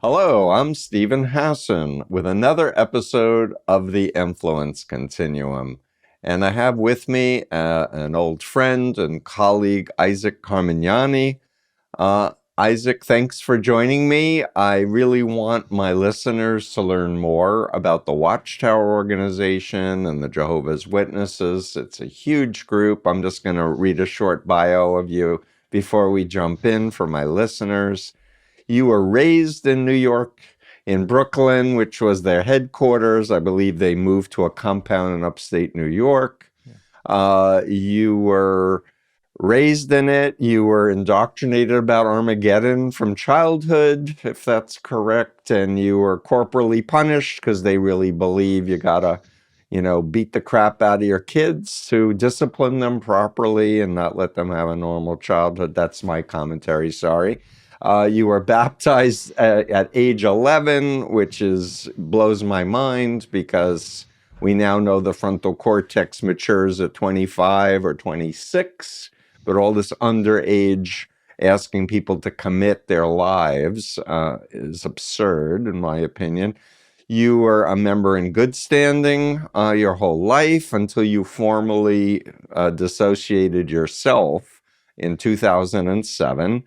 Hello, I'm Stephen Hassan with another episode of the Influence Continuum. And I have with me an old friend and colleague, Isaac Carmignani. Isaac, thanks for joining me. I really want my listeners to learn more about the Watchtower organization and the Jehovah's Witnesses. It's a huge group. I'm just going to read a short bio of you before we jump in for my listeners. You were raised in New York, in Brooklyn, which was their headquarters. I believe they moved to a compound in upstate New York. You were raised in it. You were indoctrinated about Armageddon from childhood, if that's correct. And you were corporally punished because they really believe you gotta, beat the crap out of your kids to discipline them properly and not let them have a normal childhood. That's my commentary, sorry. You were baptized at age 11, which blows my mind because we now know the frontal cortex matures at 25 or 26, but all this underage asking people to commit their lives is absurd, in my opinion. You were a member in good standing your whole life until you formally dissociated yourself in 2007.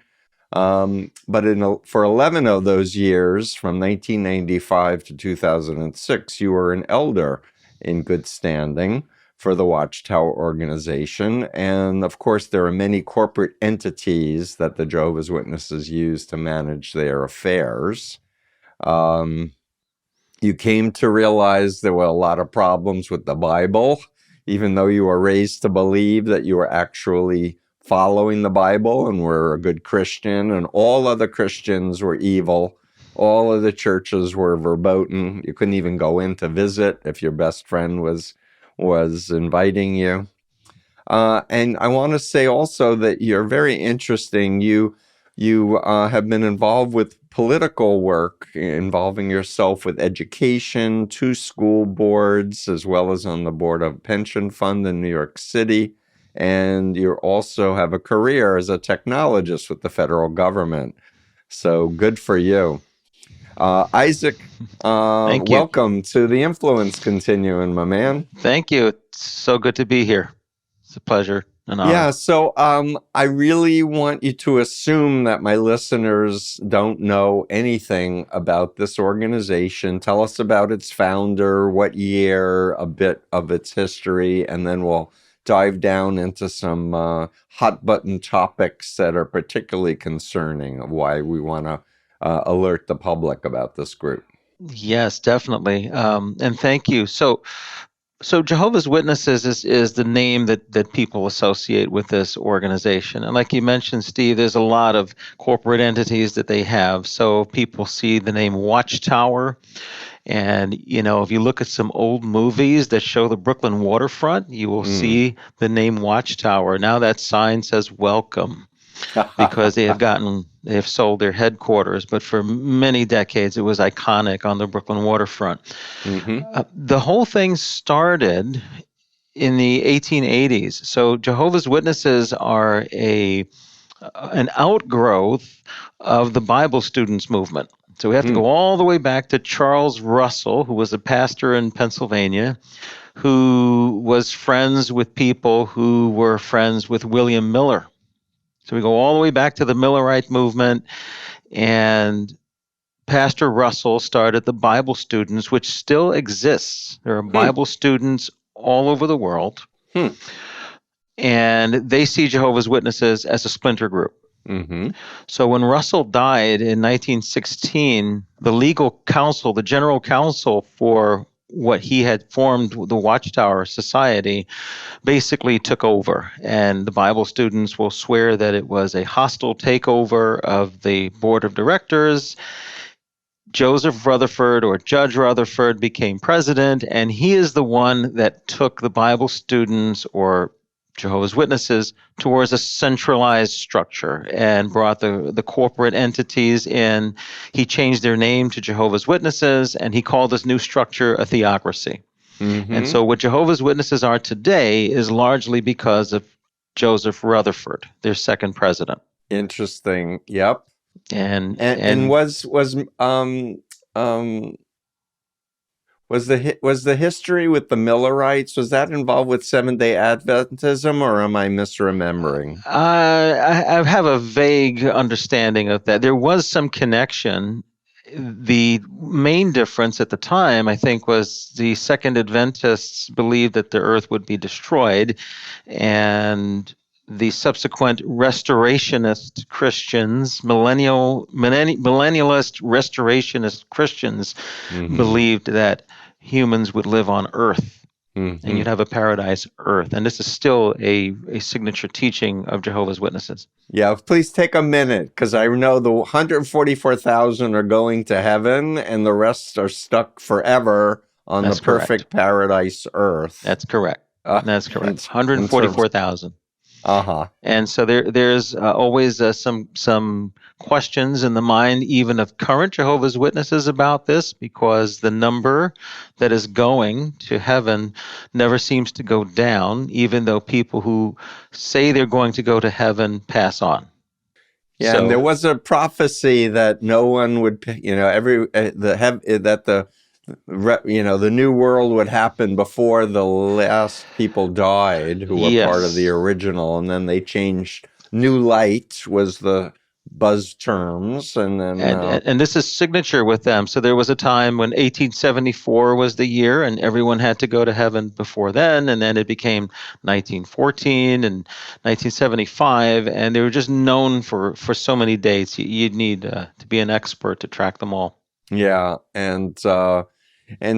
But for 11 of those years, from 1995 to 2006, you were an elder in good standing for the Watchtower organization. And of course, there are many corporate entities that the Jehovah's Witnesses use to manage their affairs. You came to realize there were a lot of problems with the Bible, even though you were raised to believe that you were actually following the Bible and were a good Christian, and all other Christians were evil. All of the churches were verboten. You couldn't even go in to visit if your best friend was inviting you. And I want to say also that you're very interesting. You have been involved with political work, involving yourself with education, 2 school boards, as well as on the board of a pension fund in New York City. And you also have a career as a technologist with the federal government. So good for you. Isaac, Thank you. welcome to the Influence Continuum, my man. Thank you. It's so good to be here. It's a pleasure and Yeah, honor. so I really want you to assume that my listeners don't know anything about this organization. Tell us about its founder, what year, a bit of its history, and then we'll dive down into some hot button topics that are particularly concerning of why we want to alert the public about this group. Yes, definitely. And thank you. So Jehovah's Witnesses is the name that people associate with this organization. And like you mentioned, Steve, there's a lot of corporate entities that they have. So people see the name Watchtower. And, if you look at some old movies that show the Brooklyn waterfront, you will see the name Watchtower. Now that sign says welcome because they have sold their headquarters. But for many decades, it was iconic on the Brooklyn waterfront. The whole thing started in the 1880s. So Jehovah's Witnesses are an outgrowth of the Bible students movement. So we have to go all the way back to Charles Russell, who was a pastor in Pennsylvania, who was friends with people who were friends with William Miller. So we go all the way back to the Millerite movement, and Pastor Russell started the Bible students, which still exists. There are Bible students all over the world, and they see Jehovah's Witnesses as a splinter group. So when Russell died in 1916, the legal counsel, the general counsel for what he had formed, the Watchtower Society, basically took over. And the Bible students will swear that it was a hostile takeover of the board of directors. Joseph Rutherford, or Judge Rutherford, became president, and he is the one that took the Bible students, or Jehovah's Witnesses, towards a centralized structure and brought the corporate entities in. He changed their name to Jehovah's Witnesses, and he called this new structure a theocracy. And so what Jehovah's Witnesses are today is largely because of Joseph Rutherford, their second president. Interesting. Yep. And um was the history with the Millerites, was that involved with Seventh-day Adventism, or am I misremembering? I have a vague understanding of that. There was some connection. The main difference at the time, I think, was the Second Adventists believed that the earth would be destroyed, and the subsequent restorationist Christians, millennialist restorationist Christians, believed that humans would live on earth. And you'd have a paradise earth. And this is still a signature teaching of Jehovah's Witnesses. Yeah, please take a minute, because I know the 144,000 are going to heaven and the rest are stuck forever on That's the perfect paradise earth. That's correct. That's correct. 144,000. And so there's always some questions in the mind, even of current Jehovah's Witnesses, about this, because the number that is going to heaven never seems to go down, even though people who say they're going to go to heaven pass on. Yeah, so, and there was a prophecy that no one would, the new world would happen before the last people died who were part of the original, and then they changed. New light was the buzz terms, and then and this is signature with them. So there was a time when 1874 was the year, and everyone had to go to heaven before then, and then it became 1914 and 1975, and they were just known for so many dates. You'd need to be an expert to track them all. Yeah, and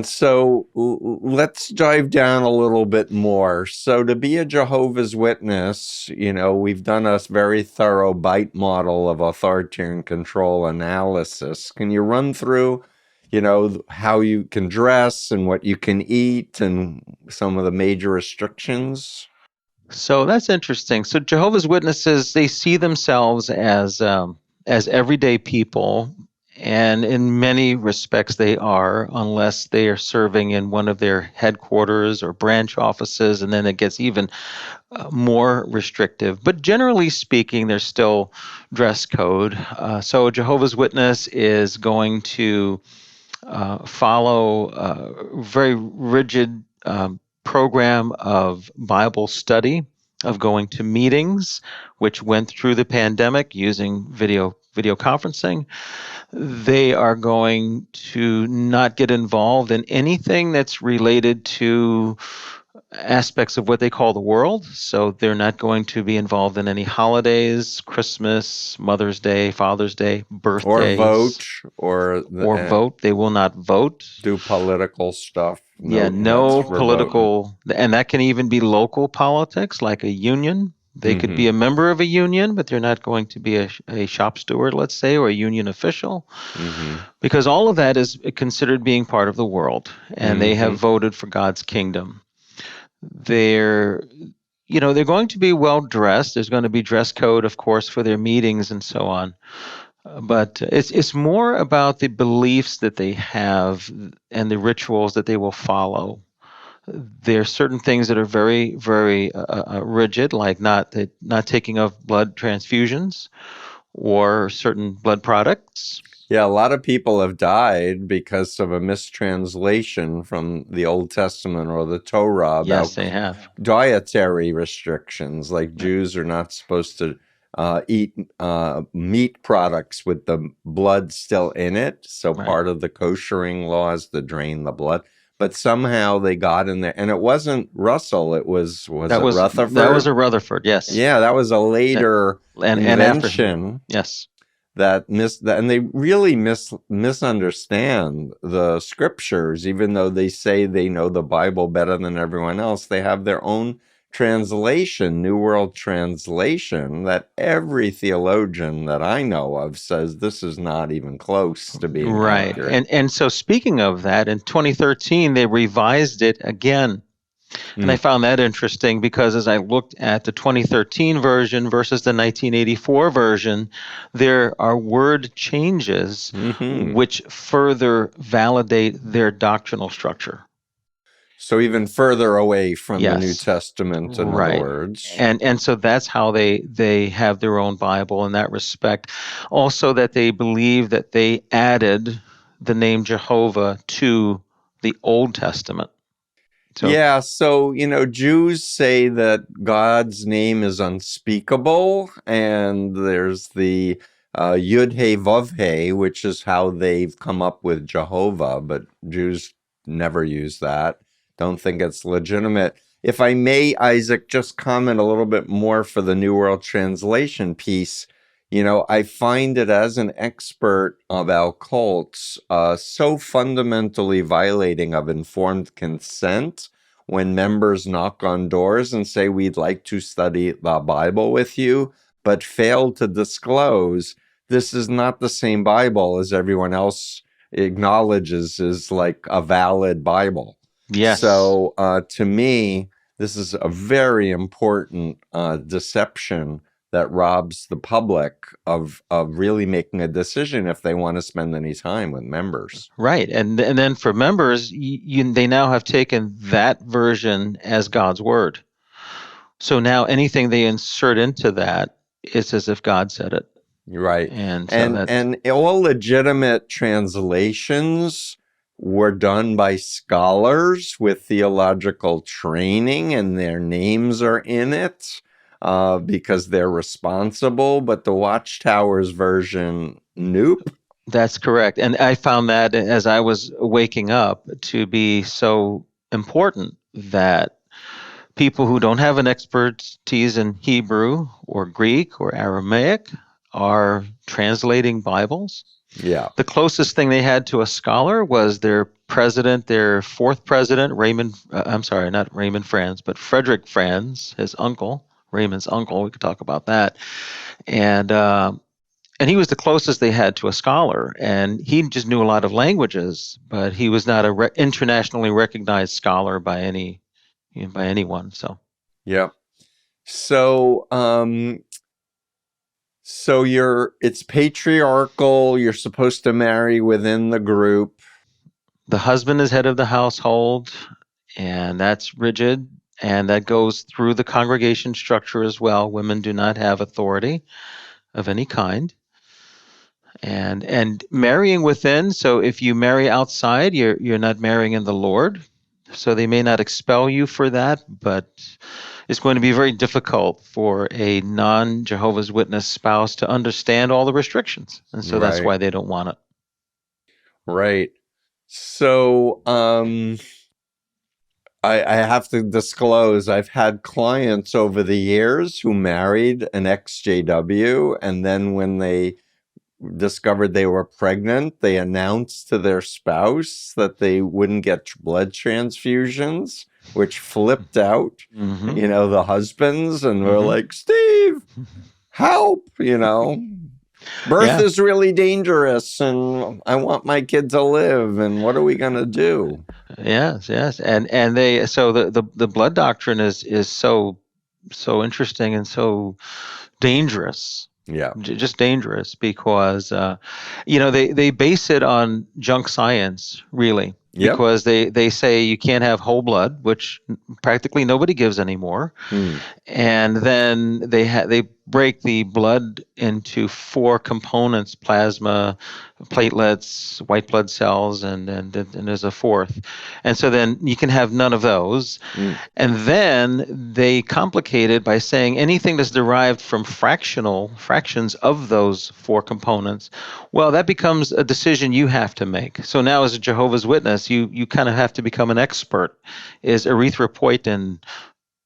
so let's dive down a little bit more. So to be a Jehovah's Witness, we've done a very thorough bite model of authoritarian control analysis. Can you run through, how you can dress and what you can eat and some of the major restrictions? So that's interesting. So Jehovah's Witnesses, they see themselves as everyday people. And in many respects, they are, unless they are serving in one of their headquarters or branch offices, and then it gets even more restrictive. But generally speaking, there's still dress code. So a Jehovah's Witness is going to follow a very rigid program of Bible study, of going to meetings, which went through the pandemic using video conferencing. They are going to not get involved in anything that's related to aspects of what they call the world. So they're not going to be involved in any holidays, Christmas, Mother's Day, Father's Day, birthdays. Or vote. They will not vote. Do political stuff. No political. And that can even be local politics, like a union. They could be a member of a union, but they're not going to be a shop steward, let's say, or a union official, because all of that is considered being part of the world, and they have voted for God's kingdom. They're going to be well dressed. There's going to be dress code, of course, for their meetings and so on. But it's more about the beliefs that they have and the rituals that they will follow. There are certain things that are very, very rigid, like not taking of blood transfusions or certain blood products. Yeah, a lot of people have died because of a mistranslation from the Old Testament or the Torah about yes, they have. Dietary restrictions, like Jews are not supposed to eat meat products with the blood still in it. So part of the koshering law is to drain the blood. But somehow they got in there, and it wasn't Russell. It was Rutherford. That was a Rutherford, yes. Yeah, that was a later invention. Yes, and they really misunderstand the scriptures, even though they say they know the Bible better than everyone else. They have their own translation, New World Translation, that every theologian that I know of says this is not even close to being accurate. And so speaking of that, in 2013, they revised it again. And I found that interesting because as I looked at the 2013 version versus the 1984 version, there are word changes which further validate their doctrinal structure. So even further away from the New Yes. Testament, in other Right. words. And so that's how they have their own Bible in that respect. Also that they believe that they added the name Jehovah to the Old Testament. So Yeah, so, Jews say that God's name is unspeakable, and there's the Yud He Vav He, which is how they've come up with Jehovah, but Jews never use that. Don't think it's legitimate. If I may, Isaac, just comment a little bit more for the New World Translation piece. I find it as an expert about cults so fundamentally violating of informed consent when members knock on doors and say, we'd like to study the Bible with you, but fail to disclose this is not the same Bible as everyone else acknowledges is like a valid Bible. yes. So to me, this is a very important deception that robs the public of really making a decision if they want to spend any time with members. Right. And then for members, they now have taken that version as God's word. So now anything they insert into that, it's as if God said it. Right. And so And that's and all legitimate translations were done by scholars with theological training, and their names are in it because they're responsible. But the Watchtower's version, nope. That's correct. And I found that as I was waking up to be so important that people who don't have an expertise in Hebrew or Greek or Aramaic are translating Bibles. Yeah. The closest thing they had to a scholar was their president, their fourth president, I'm sorry, not Raymond Franz, but Frederick Franz, his uncle, Raymond's uncle. We could talk about that. And he was the closest they had to a scholar, and he just knew a lot of languages, but he was not a internationally recognized scholar by anyone. So Yeah. So it's patriarchal, you're supposed to marry within the group. the husband is head of the household, and that's rigid, and that goes through the congregation structure as well. Women do not have authority of any kind. And marrying within, so if you marry outside, you're not marrying in the Lord. So they may not expel you for that, but it's going to be very difficult for a non-Jehovah's Witness spouse to understand all the restrictions. And so that's Right. why they don't want it. Right. So I have to disclose, I've had clients over the years who married an ex-JW, and then when they discovered they were pregnant, they announced to their spouse that they wouldn't get blood transfusions, which flipped out, Mm-hmm. the husbands, and were Mm-hmm. like, Steve, help, birth Yeah. is really dangerous, and I want my kid to live, and what are we going to do? Yes. Yes. And they so the blood doctrine is so interesting and so dangerous. Yeah. Just dangerous because they base it on junk science, really, Yep. because they say you can't have whole blood, which practically nobody gives anymore. And then they break the blood into four components: plasma, platelets, white blood cells, and there's a fourth. And so then you can have none of those. And then they complicate it by saying anything that's derived from fractions of those four components, well, that becomes a decision you have to make. So now as a Jehovah's Witness, you kind of have to become an expert. Is erythropoietin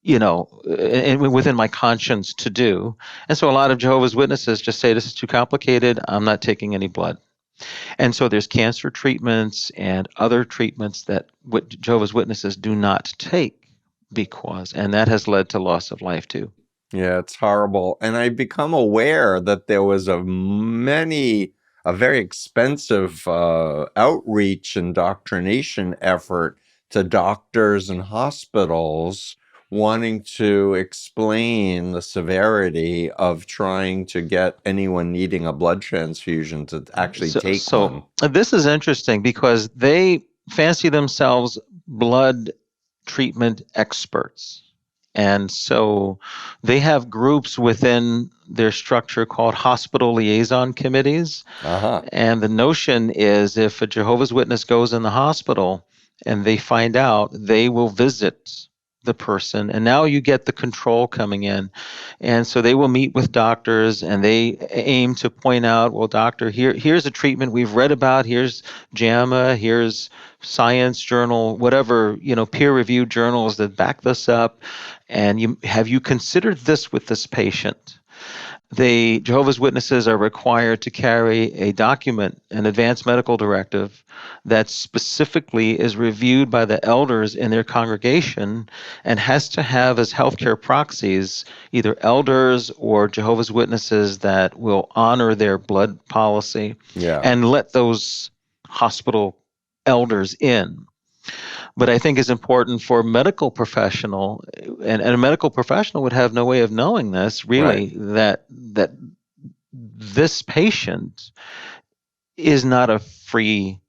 within my conscience to do? And so a lot of Jehovah's Witnesses just say, this is too complicated, I'm not taking any blood. And so there's cancer treatments and other treatments that Jehovah's Witnesses do not take and that has led to loss of life too. Yeah, it's horrible. And I become aware that there was a very expensive outreach and indoctrination effort to doctors and hospitals wanting to explain the severity of trying to get anyone needing a blood transfusion to actually take one. This is interesting because they fancy themselves blood treatment experts. And so they have groups within their structure called hospital liaison committees. Uh-huh. And the notion is if a Jehovah's Witness goes in the hospital and they find out, they will visit the person. And now you get the control coming in. And so they will meet with doctors and they aim to point out, well, doctor, here's a treatment we've read about. Here's JAMA, here's Science Journal, whatever, peer-reviewed journals that back this up. And have you considered this with this patient? The Jehovah's Witnesses are required to carry a document, an advanced medical directive, that specifically is reviewed by the elders in their congregation and has to have as healthcare proxies either elders or Jehovah's Witnesses that will honor their blood policy and let those hospital elders in. But I think it's important for a medical professional, and a medical professional would have no way of knowing this, really, that this patient is not a free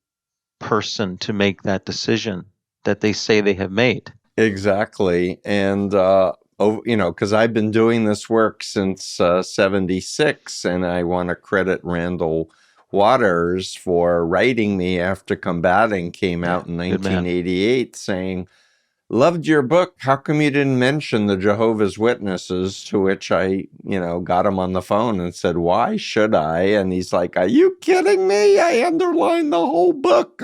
person to make that decision that they say they have made. Exactly. And, because I've been doing this work since 76, and I want to credit Randall Waters for writing me after Combating came out in 1988 saying, loved your book. How come you didn't mention the Jehovah's Witnesses? To which I, got him on the phone and said, why should I? And he's like, are you kidding me? I underlined the whole book.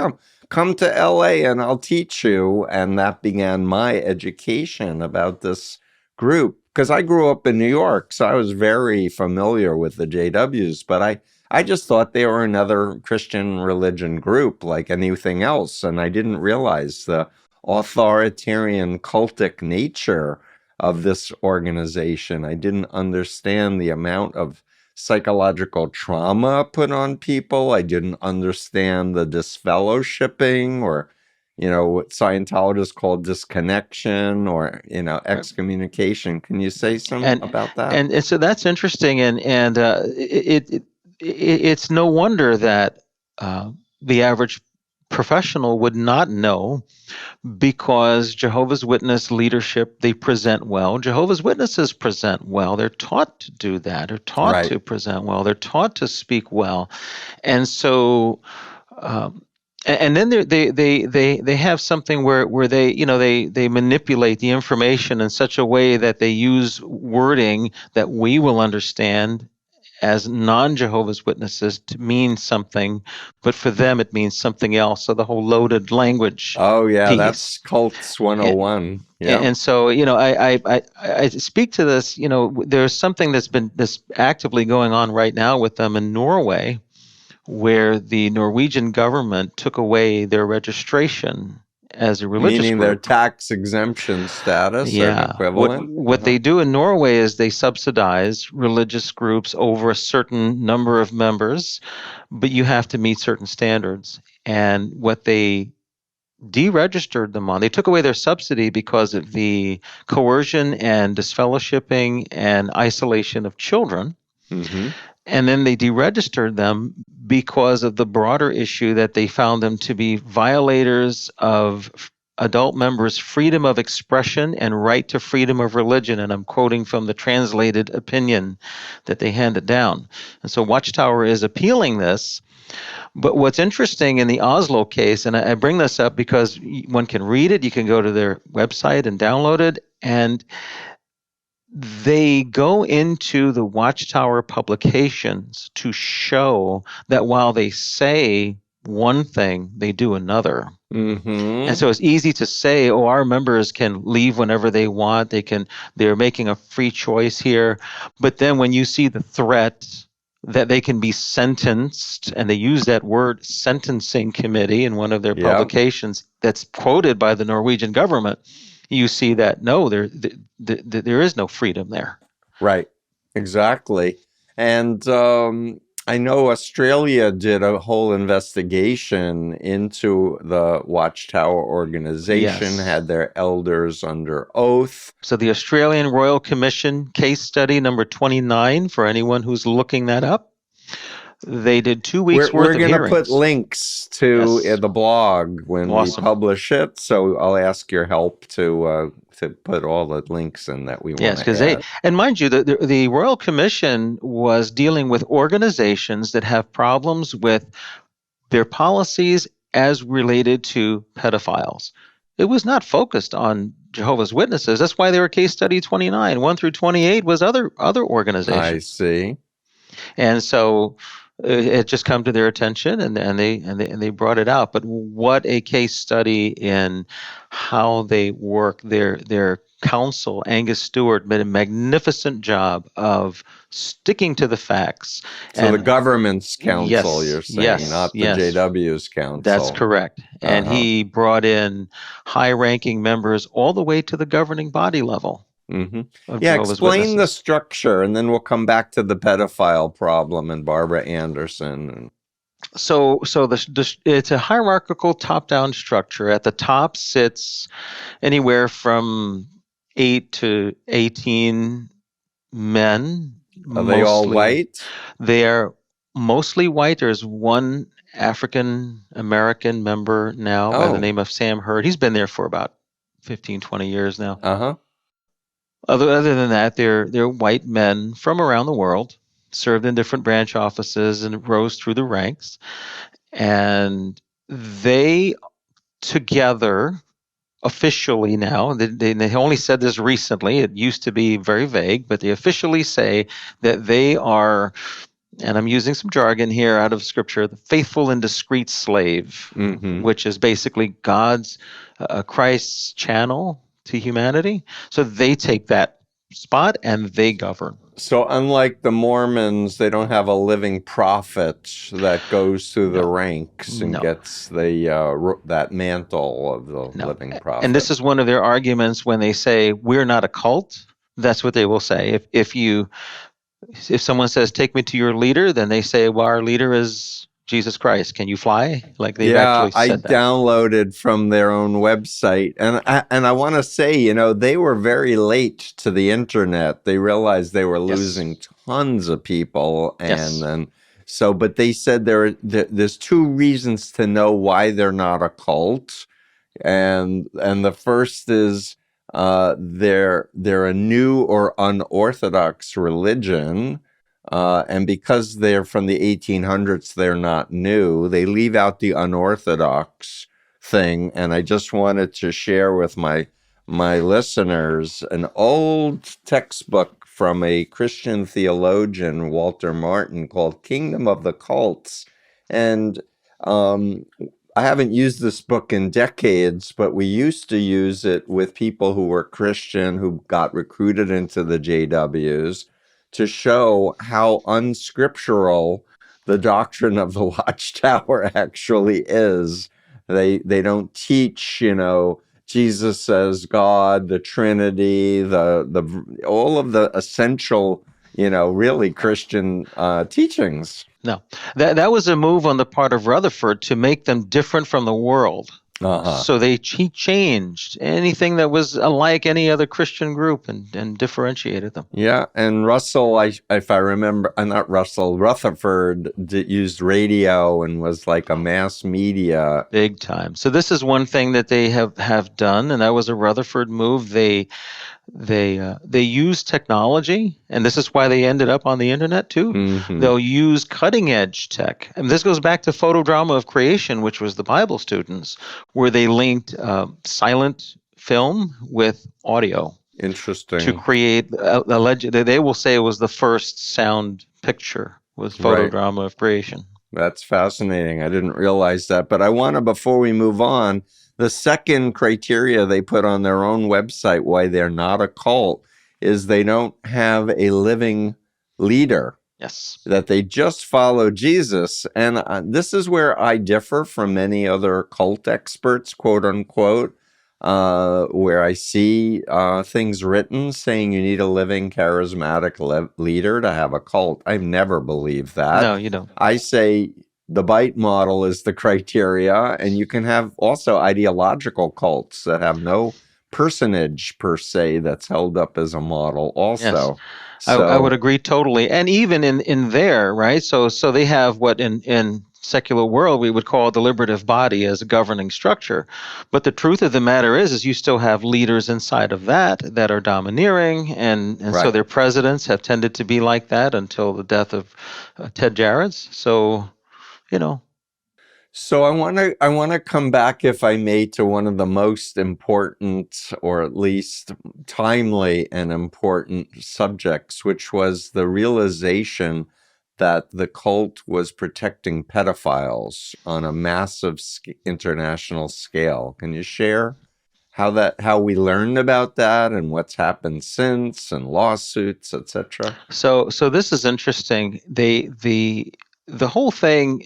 Come to LA and I'll teach you. And that began my education about this group. Because I grew up in New York, so I was very familiar with the JWs, but I just thought they were another Christian religion group like anything else. And I didn't realize the authoritarian cultic nature of this organization. I didn't understand the amount of psychological trauma put on people. I didn't understand the disfellowshipping, or, what Scientologists call disconnection, or, excommunication. Can you say something about that? And so that's interesting. And it's no wonder that the average professional would not know, because Jehovah's Witness leadership, they present well. Jehovah's Witnesses present well. They're taught to do that. They're taught to present well. They're taught to speak well. And so, and then they have something where they manipulate the information in such a way that they use wording that we will understand as non-Jehovah's Witnesses to mean something, but for them it means something else. So the whole loaded language. Oh yeah, piece. That's Cults 101. And so I speak to this. There's something that's actively going on right now with them in Norway, where the Norwegian government took away their registration as a religious meaning group. Their tax exemption status or equivalent. What they do in Norway is they subsidize religious groups over a certain number of members, but you have to meet certain standards. And what they deregistered them on, they took away their subsidy because of the coercion and disfellowshipping and isolation of children. Mm-hmm. And then they deregistered them because of the broader issue that they found them to be violators of adult members' freedom of expression and right to freedom of religion. And I'm quoting from the translated opinion that they handed down. And so Watchtower is appealing this. But what's interesting in the Oslo case, and I bring this up because one can read it, you can go to their website and download it, and they go into the Watchtower publications to show that while they say one thing, they do another. Mm-hmm. And so it's easy to say, our members can leave whenever they want. They're making a free choice here. But then when you see the threat that they can be sentenced, and they use that word sentencing committee in one of their publications that's quoted by the Norwegian government, you see that no, there is no freedom there. Right, exactly. And I know Australia did a whole investigation into the Watchtower organization, had their elders under oath. So the Australian Royal Commission case study number 29, for anyone who's looking that up, They did 2 We're weeks worth of going to put hearings. links to Yes. the blog when we Awesome. publish it. So I'll ask your help to put all the links in that we want Yes, to because add. and mind you, the Royal Commission was dealing with organizations that have problems with their policies as related to pedophiles. It was not focused on Jehovah's Witnesses. That's why they were case study 29. 1 through 28 was other I organizations. see. And so it just come to their attention, and they brought it out. But what a case study in how they work. Their counsel, Angus Stewart, did a magnificent job of sticking to the facts. So the government's counsel, Yes, you're saying, not the yes. JW's counsel. That's correct. And he brought in high-ranking members all the way to the governing body level. Mm-hmm. Of Yeah, Jehovah's explain the Witnesses. structure, and then we'll come back to the pedophile problem and Barbara Anderson. So it's a hierarchical top-down structure. At the top sits anywhere from 8 to 18 men. Are they all white? They are mostly white. There's one African American member now by the name of Sam Hurd. He's been there for about 15, 20 years now. Uh-huh. Other than that, they're white men from around the world, served in different branch offices and rose through the ranks. And they together officially now, they only said this recently, it used to be very vague, but they officially say that they are, and I'm using some jargon here out of scripture, the faithful and discreet slave, which is basically God's, Christ's channel to humanity. So they take that spot and they govern. So unlike the Mormons, they don't have a living prophet that goes through the ranks and gets that mantle of the living prophet. And this is one of their arguments when they say, we're not a cult. That's what they will say. If someone says, take me to your leader, then they say, well, our leader is Jesus Christ. Can you fly? Like they've actually said that. I downloaded from their own website. And I want to say, they were very late to the internet. They realized they were losing tons of people. But they said there's 2 reasons to know why they're not a cult. And the first is they're a new or unorthodox religion. And because they're from the 1800s, they're not new. They leave out the unorthodox thing. And I just wanted to share with my listeners an old textbook from a Christian theologian, Walter Martin, called Kingdom of the Cults. And I haven't used this book in decades, but we used to use it with people who were Christian who got recruited into the JWs, to show how unscriptural the doctrine of the Watchtower actually is. They don't teach, Jesus as God, the Trinity, all of the essential, really Christian teachings. No, that was a move on the part of Rutherford to make them different from the world. So he changed anything that was unlike any other Christian group and differentiated them. Yeah, and Russell, if I remember, not Russell, Rutherford used radio and was like a mass media. Big time. So this is one thing that they have done, and that was a Rutherford move. They use technology, and this is why they ended up on the internet too. Mm-hmm. They'll use cutting edge tech, and this goes back to photodrama of creation, which was the Bible students, where they linked silent film with audio. Interesting. To create they will say it was the first sound picture was photodrama of creation. That's fascinating. I didn't realize that, but I want to, before we move on, the second criteria they put on their own website why they're not a cult is they don't have a living leader. Yes. That they just follow Jesus. And this is where I differ from many other cult experts, quote unquote, where I see things written saying you need a living, charismatic leader to have a cult. I've never believed that. No, you don't. I say the bite model is the criteria, and you can have also ideological cults that have no personage per se that's held up as a model Yes, also. I would So, agree totally. And even in there, right? So they have what in secular world we would call a deliberative body as a governing structure. But the truth of the matter is you still have leaders inside of that are domineering, and so right. their presidents have tended to be like that until the death of Ted Jarrett's. So, you know, So I want to come back, if I may, to one of the most important, or at least timely and important subjects, which was the realization that the cult was protecting pedophiles on a massive international scale. Can you share how we learned about that and what's happened since, and lawsuits, etc.? so this is interesting. The whole thing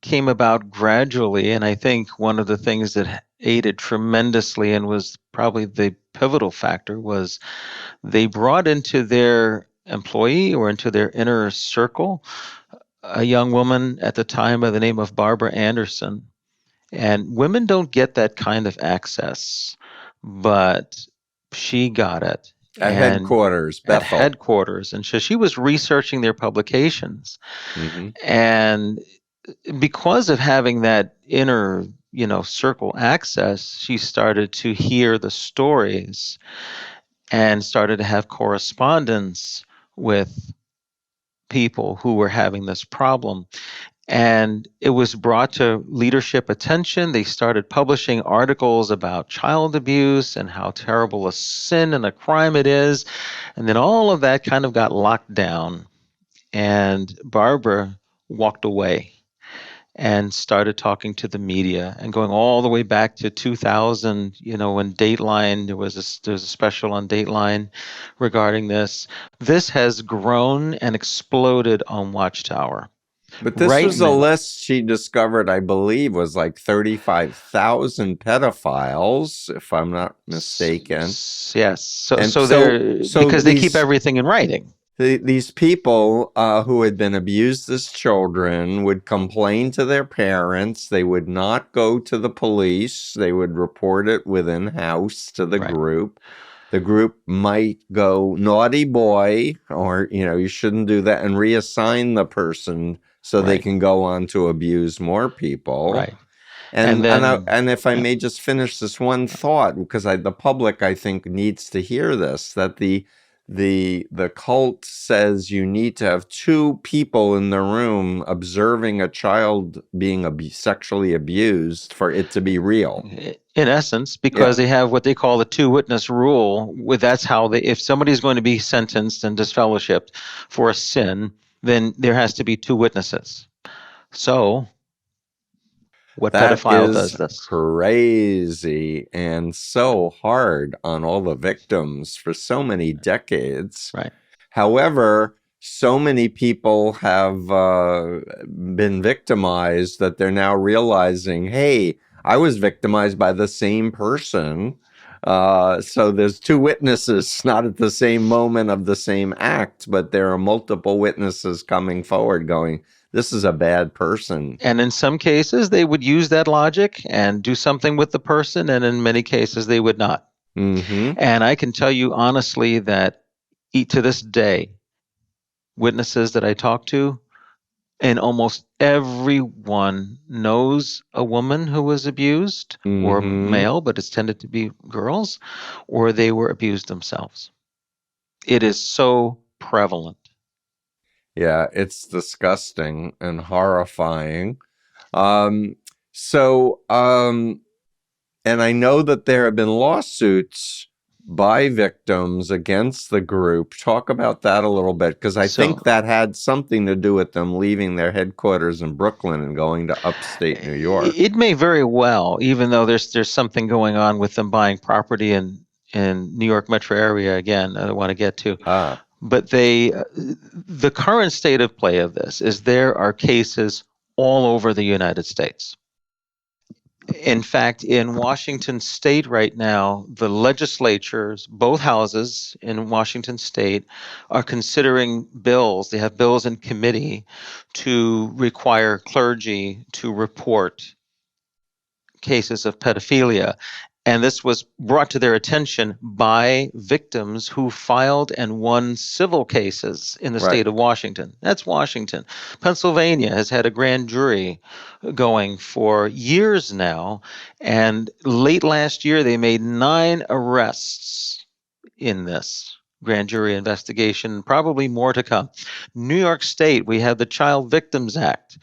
came about gradually, and I think one of the things that aided tremendously and was probably the pivotal factor was they brought into their employee or into their inner circle a young woman at the time by the name of Barbara Anderson. And women don't get that kind of access, but she got it. At And headquarters, at Bethel. headquarters. And so she was researching their publications. Hmm. And because of having that inner, circle access, she started to hear the stories and started to have correspondence with people who were having this problem. And it was brought to leadership attention. They started publishing articles about child abuse and how terrible a sin and a crime it is. And then all of that kind of got locked down. And Barbara walked away and started talking to the media and going all the way back to 2000, when Dateline, there's a special on Dateline regarding this. This has grown and exploded on Watchtower. But this Right was a now, list she discovered, I believe, was like 35,000 pedophiles, if I'm not mistaken. yes. So, And so they're so because they keep everything in writing. these people who had been abused as children would complain to their parents. They would not go to the police. They would report it within house to the Right. group. The group might go, naughty boy, or, you shouldn't do that, and reassign the person so they Right. can go on to abuse more people. Right. And then, and if I yeah. may just finish this one thought, because the public, I think, needs to hear this, that the cult says you need to have two people in the room observing a child being sexually abused for it to be real. In essence, because Yeah. they have what they call the two witness rule. That's how if somebody's going to be sentenced and disfellowshipped for a sin, then there has to be two witnesses. So, what That pedophile does is this? crazy and so hard on all the victims for so many decades. Right. However, so many people have been victimized that they're now realizing, hey, I was victimized by the same person. So there's two witnesses, not at the same moment of the same act, but there are multiple witnesses coming forward going, this is a bad person. And in some cases, they would use that logic and do something with the person, and in many cases, they would not. Mm-hmm. And I can tell you honestly that to this day, witnesses that I talk to, and almost everyone knows a woman who was abused, or Mm-hmm. male, but it's tended to be girls, or they were abused themselves. It is so prevalent. Yeah, it's disgusting and horrifying. Um, so, and I know that there have been lawsuits by victims against the group. Talk about that a little bit, because I think that had something to do with them leaving their headquarters in Brooklyn and going to upstate New York. It may very well, even though there's something going on with them buying property in New York metro area. Again, I don't want to get to. But the current state of play of this is there are cases all over the United States. In fact, in Washington State right now, the legislatures, both houses in Washington State, are considering bills. They have bills in committee to require clergy to report cases of pedophilia. And this was brought to their attention by victims who filed and won civil cases in the Right. state of Washington. That's Washington. Pennsylvania has had a grand jury going for years now. And late last year, they made 9 arrests in this grand jury investigation, probably more to come. New York State, we have the Child Victims Act.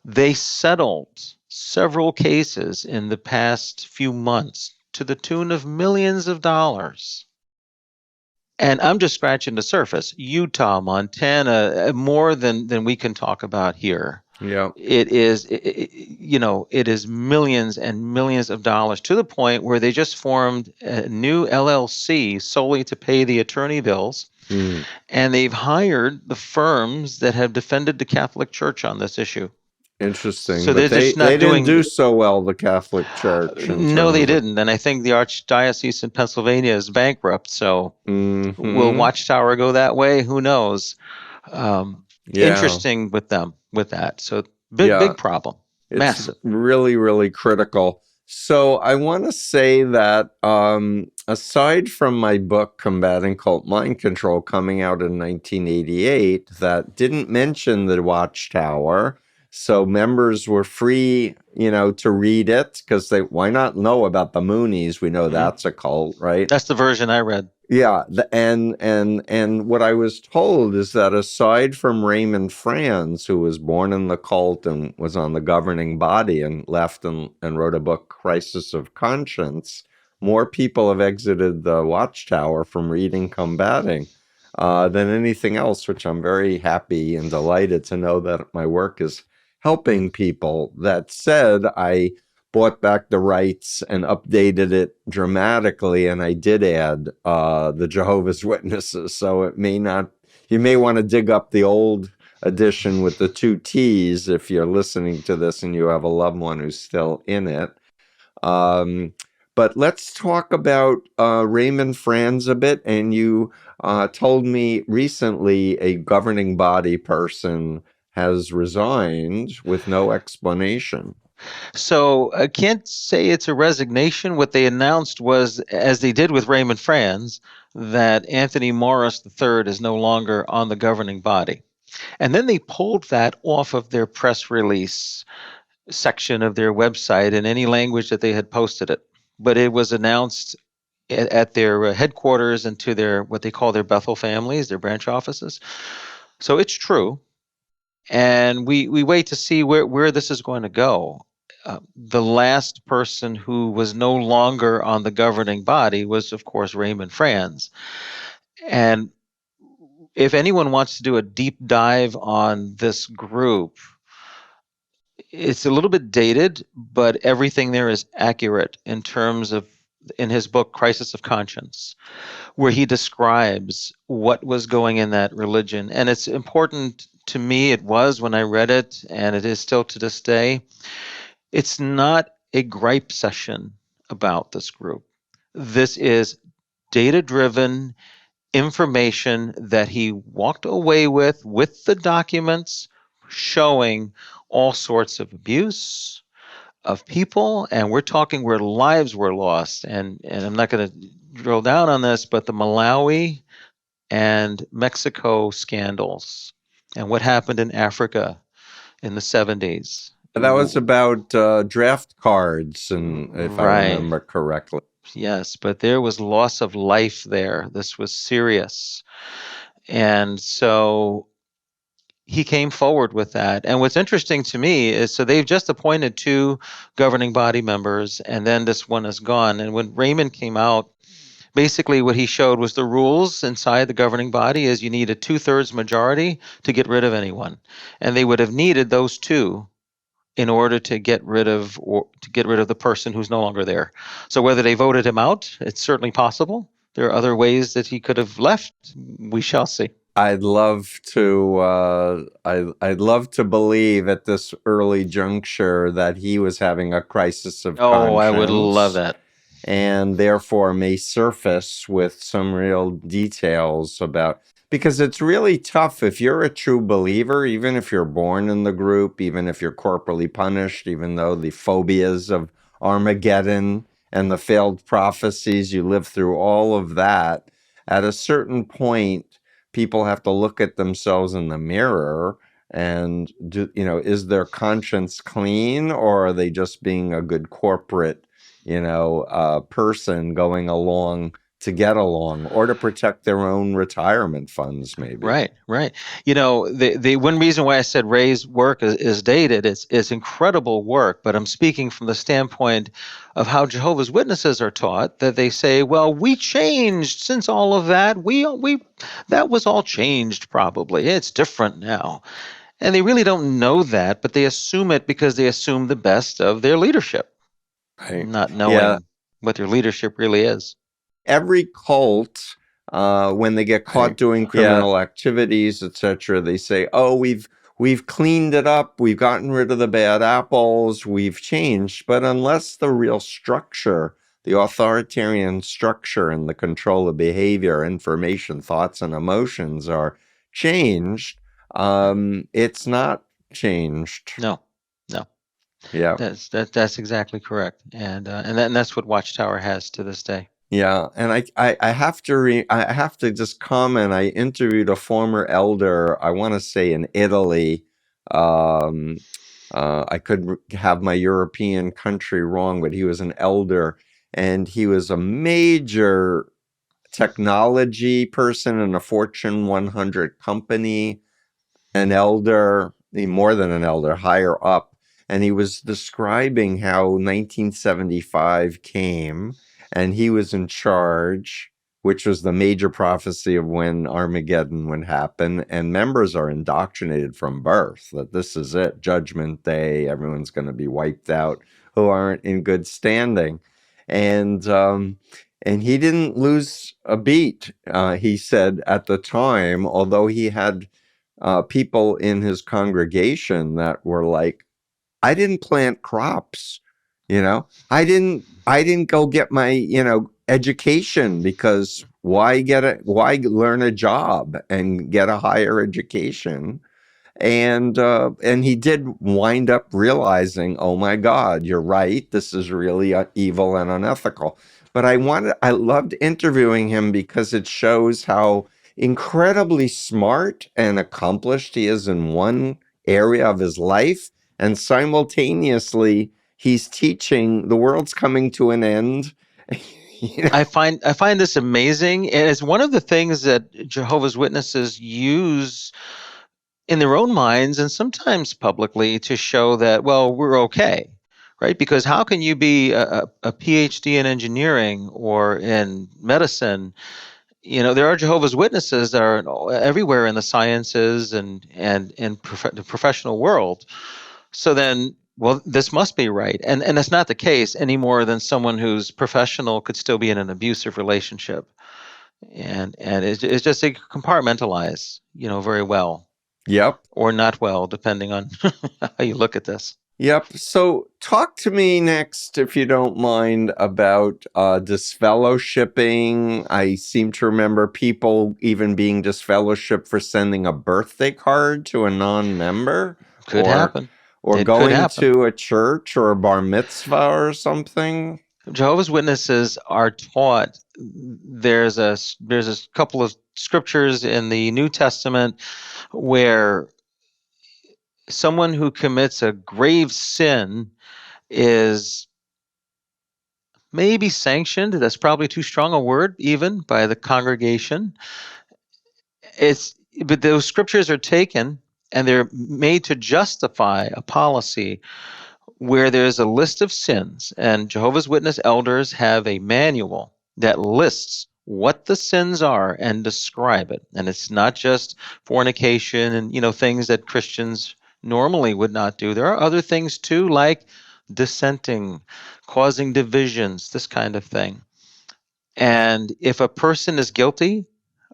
They settled several cases in the past few months to the tune of millions of dollars. And I'm just scratching the surface. Utah, Montana, more than we can talk about here. Yeah. It is millions and millions of dollars, to the point where they just formed a new LLC solely to pay the attorney bills. And they've hired the firms that have defended the Catholic Church on this issue. Interesting. So but they're just not they didn't doing. do so well, the Catholic Church. No, they didn't. And I think the Archdiocese in Pennsylvania is bankrupt. So will Watchtower go that way? Who knows? Interesting with them, with that. So big problem. It's massive. Really, really critical. So I want to say that aside from my book, Combating Cult Mind Control, coming out in 1988, that didn't mention the Watchtower. So members were free, to read it, because why not know about the Moonies? We know that's a cult, right? That's the version I read. Yeah, and what I was told is that aside from Raymond Franz, who was born in the cult and was on the governing body and left and wrote a book, Crisis of Conscience, more people have exited the Watchtower from reading Combating than anything else, which I'm very happy and delighted to know that my work is helping people. That said, I bought back the rights and updated it dramatically, and I did add the Jehovah's Witnesses. So it may not, you may want to dig up the old edition with the 2 T's if you're listening to this and you have a loved one who's still in it. But let's talk about Raymond Franz a bit. And you told me recently a governing body person has resigned with no explanation. So I can't say it's a resignation. What they announced was, as they did with Raymond Franz, that Anthony Morris III is no longer on the governing body. And then they pulled that off of their press release section of their website in any language that they had posted it. But it was announced at their headquarters and to their, what they call their Bethel families, their branch offices. So it's true. And we wait to see where this is going to go. The last person who was no longer on the governing body was, of course, Raymond Franz. And if anyone wants to do a deep dive on this group, it's a little bit dated, but everything there is accurate in terms of, in his book, Crisis of Conscience, where he describes what was going in that religion. And it's important to me, it was when I read it, and it is still to this day. It's not a gripe session about this group. This is data-driven information that he walked away with the documents showing all sorts of abuse of people. And we're talking where lives were lost. And I'm not going to drill down on this, but the Malawi and Mexico scandals and what happened in Africa in the 70s. That was about draft cards, and if I remember correctly. Yes, but there was loss of life there. This was serious. And so he came forward with that. And what's interesting to me is, so they've just appointed 2 governing body members, and then this one is gone. And when Raymond came out, basically what he showed was the rules inside the governing body is you need a 2/3 majority to get rid of anyone. And they would have needed those 2 in order to get rid of the person who's no longer there. So whether they voted him out, it's certainly possible. There are other ways that he could have left. We shall see. I'd love to. I'd love to believe at this early juncture that he was having a crisis of conscience. Oh, I would love that. And therefore may surface with some real details about. Because it's really tough if you're a true believer, even if you're born in the group, even if you're corporally punished, even though the phobias of Armageddon and the failed prophecies. You live through all of that. At a certain point, people have to look at themselves in the mirror and do, is their conscience clean, or are they just being a good corporate, person going along to get along or to protect their own retirement funds, maybe? Right, right. The one reason why I said Ray's work is dated, it's incredible work, but I'm speaking from the standpoint of how Jehovah's Witnesses are taught, that they say, well, we changed since all of that. We that was all changed probably. It's different now. And they really don't know that, but they assume it because they assume the best of their leadership, Right. not Yeah. knowing what their leadership really is. Every cult, when they get caught doing Yeah. criminal activities, etc., they say, "Oh, we've cleaned it up. We've gotten rid of the bad apples. We've changed." But unless the real structure, the authoritarian structure and the control of behavior, information, thoughts, and emotions are changed, it's not changed. No, no. Yeah. That's exactly correct, and that's what Watchtower has to this day. Yeah, and I have to I have to just comment. I interviewed a former elder, I want to say in Italy. Um, I could have my European country wrong, but he was an elder, and he was a major technology person in a Fortune 100 company, an elder, more than an elder, higher up. And he was describing how 1975 came and he was in charge, which was the major prophecy of when Armageddon would happen. And members are indoctrinated from birth that this is it, Judgment Day, everyone's going to be wiped out who aren't in good standing. And he didn't lose a beat, he said at the time, although he had people in his congregation that were like, I didn't plant crops, I didn't go get my, education, because why learn a job and get a higher education? And he did wind up realizing, oh my God, you're right. This is really evil and unethical. But I loved interviewing him because it shows how incredibly smart and accomplished he is in one area of his life, and simultaneously he's teaching the world's coming to an end. I find this amazing, and it's one of the things that Jehovah's Witnesses use in their own minds and sometimes publicly to show that, well, we're okay, right? Because how can you be a PhD in engineering or in medicine? There are Jehovah's Witnesses that are everywhere in the sciences and in the professional world. So then, well, this must be right, and that's not the case any more than someone who's professional could still be in an abusive relationship, and it's just they compartmentalize, very well. Yep. Or not well, depending on how you look at this. Yep. So talk to me next, if you don't mind, about disfellowshipping. I seem to remember people even being disfellowshipped for sending a birthday card to a non-member. Could happen. Or It going could happen. to a church or a bar mitzvah or something. Jehovah's Witnesses are taught, there's a couple of scriptures in the New Testament where someone who commits a grave sin is maybe sanctioned. That's probably too strong a word, even by the congregation. But those scriptures are taken and they're made to justify a policy where there's a list of sins, and Jehovah's Witness elders have a manual that lists what the sins are and describe it. And it's not just fornication and things that Christians normally would not do. There are other things too, like dissenting, causing divisions, this kind of thing. And if a person is guilty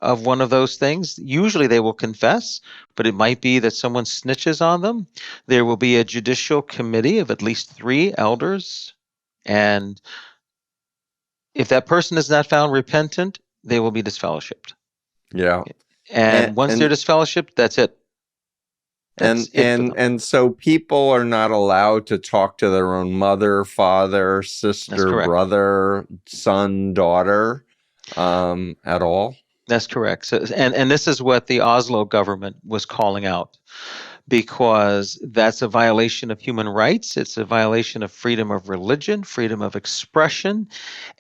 of one of those things, usually they will confess, but it might be that someone snitches on them. There will be a judicial committee of at least 3 elders, and if that person is not found repentant, they will be disfellowshipped. Yeah. And once they're disfellowshipped, that's it. That's it for them. And so people are not allowed to talk to their own mother, father, That's sister, correct. brother, son, daughter, at all. That's correct. So, and this is what the Oslo government was calling out, because that's a violation of human rights. It's a violation of freedom of religion, freedom of expression.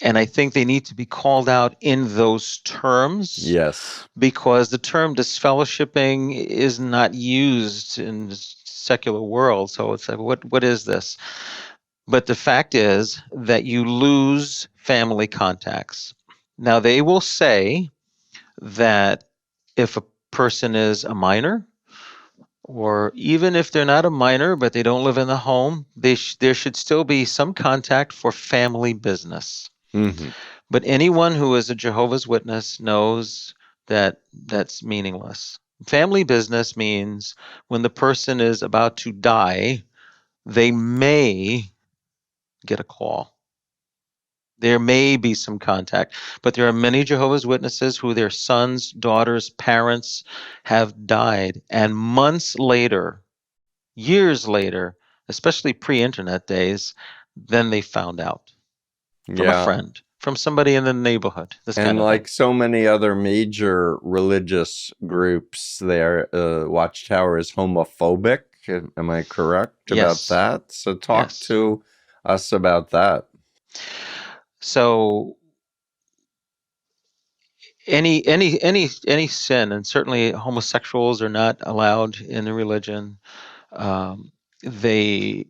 And I think they need to be called out in those terms. Yes. Because the term disfellowshipping is not used in the secular world. So it's like, what is this? But the fact is that you lose family contacts. Now, they will say that if a person is a minor, or even if they're not a minor, but they don't live in the home, there should still be some contact for family business. Mm-hmm. But anyone who is a Jehovah's Witness knows that that's meaningless. Family business means when the person is about to die, they may get a call. There may be some contact, but there are many Jehovah's Witnesses who their sons, daughters, parents have died, and months later, years later, especially pre-internet days, then they found out from a friend, from somebody in the neighborhood, this and kind of like thing. so many other major religious groups, their Watchtower is homophobic. Am I correct about Yes. that? So talk Yes. to us about that. So any sin, and certainly homosexuals are not allowed in the religion. They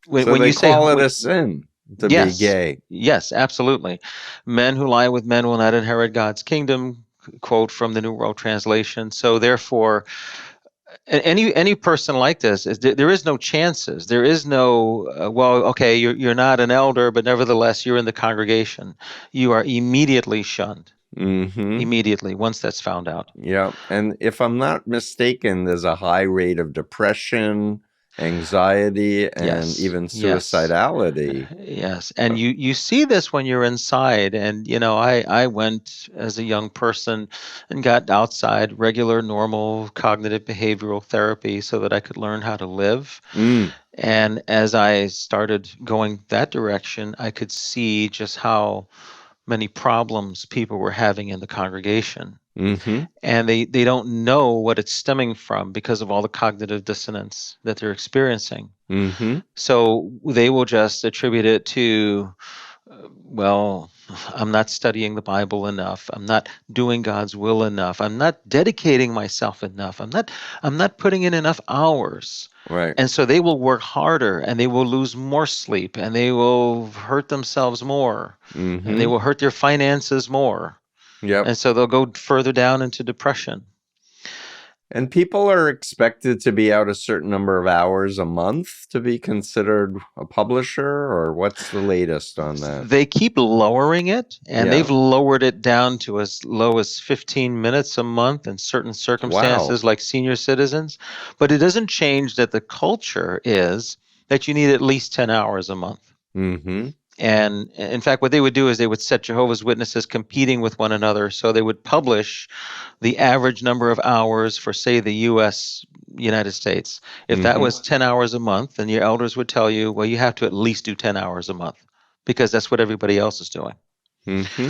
So when they you say call it a sin to be yes, gay. yes, absolutely. Men who lie with men will not inherit God's kingdom. Quote from the New World Translation. So therefore, any person like this there is no chances. There is no well, okay, you're not an elder, but nevertheless you're in the congregation. You are immediately shunned. Mm-hmm. Immediately once that's found out. Yeah, and if I'm not mistaken, there's a high rate of depression, anxiety, and even suicidality. Yes, and you see this when you're inside. And I went as a young person and got outside regular, normal cognitive behavioral therapy so that I could learn how to live. And as I started going that direction, I could see just how many problems people were having in the congregation. Mm-hmm. And they don't know what it's stemming from because of all the cognitive dissonance that they're experiencing. Mm-hmm. So they will just attribute it to, well, I'm not studying the Bible enough. I'm not doing God's will enough. I'm not dedicating myself enough. I'm not putting in enough hours. Right. And so they will work harder, and they will lose more sleep, and they will hurt themselves more, Mm-hmm. and they will hurt their finances more. Yep. And so they'll go further down into depression. And people are expected to be out a certain number of hours a month to be considered a publisher, or what's the latest on that? They keep lowering it, and they've lowered it down to as low as 15 minutes a month in certain circumstances, like senior citizens. But it doesn't change that the culture is that you need at least 10 hours a month. Mm-hmm. And in fact, what they would do is they would set Jehovah's Witnesses competing with one another. So they would publish the average number of hours for, say, the United States. If that was 10 hours a month, then your elders would tell you, well, you have to at least do 10 hours a month because that's what everybody else is doing. Mm-hmm.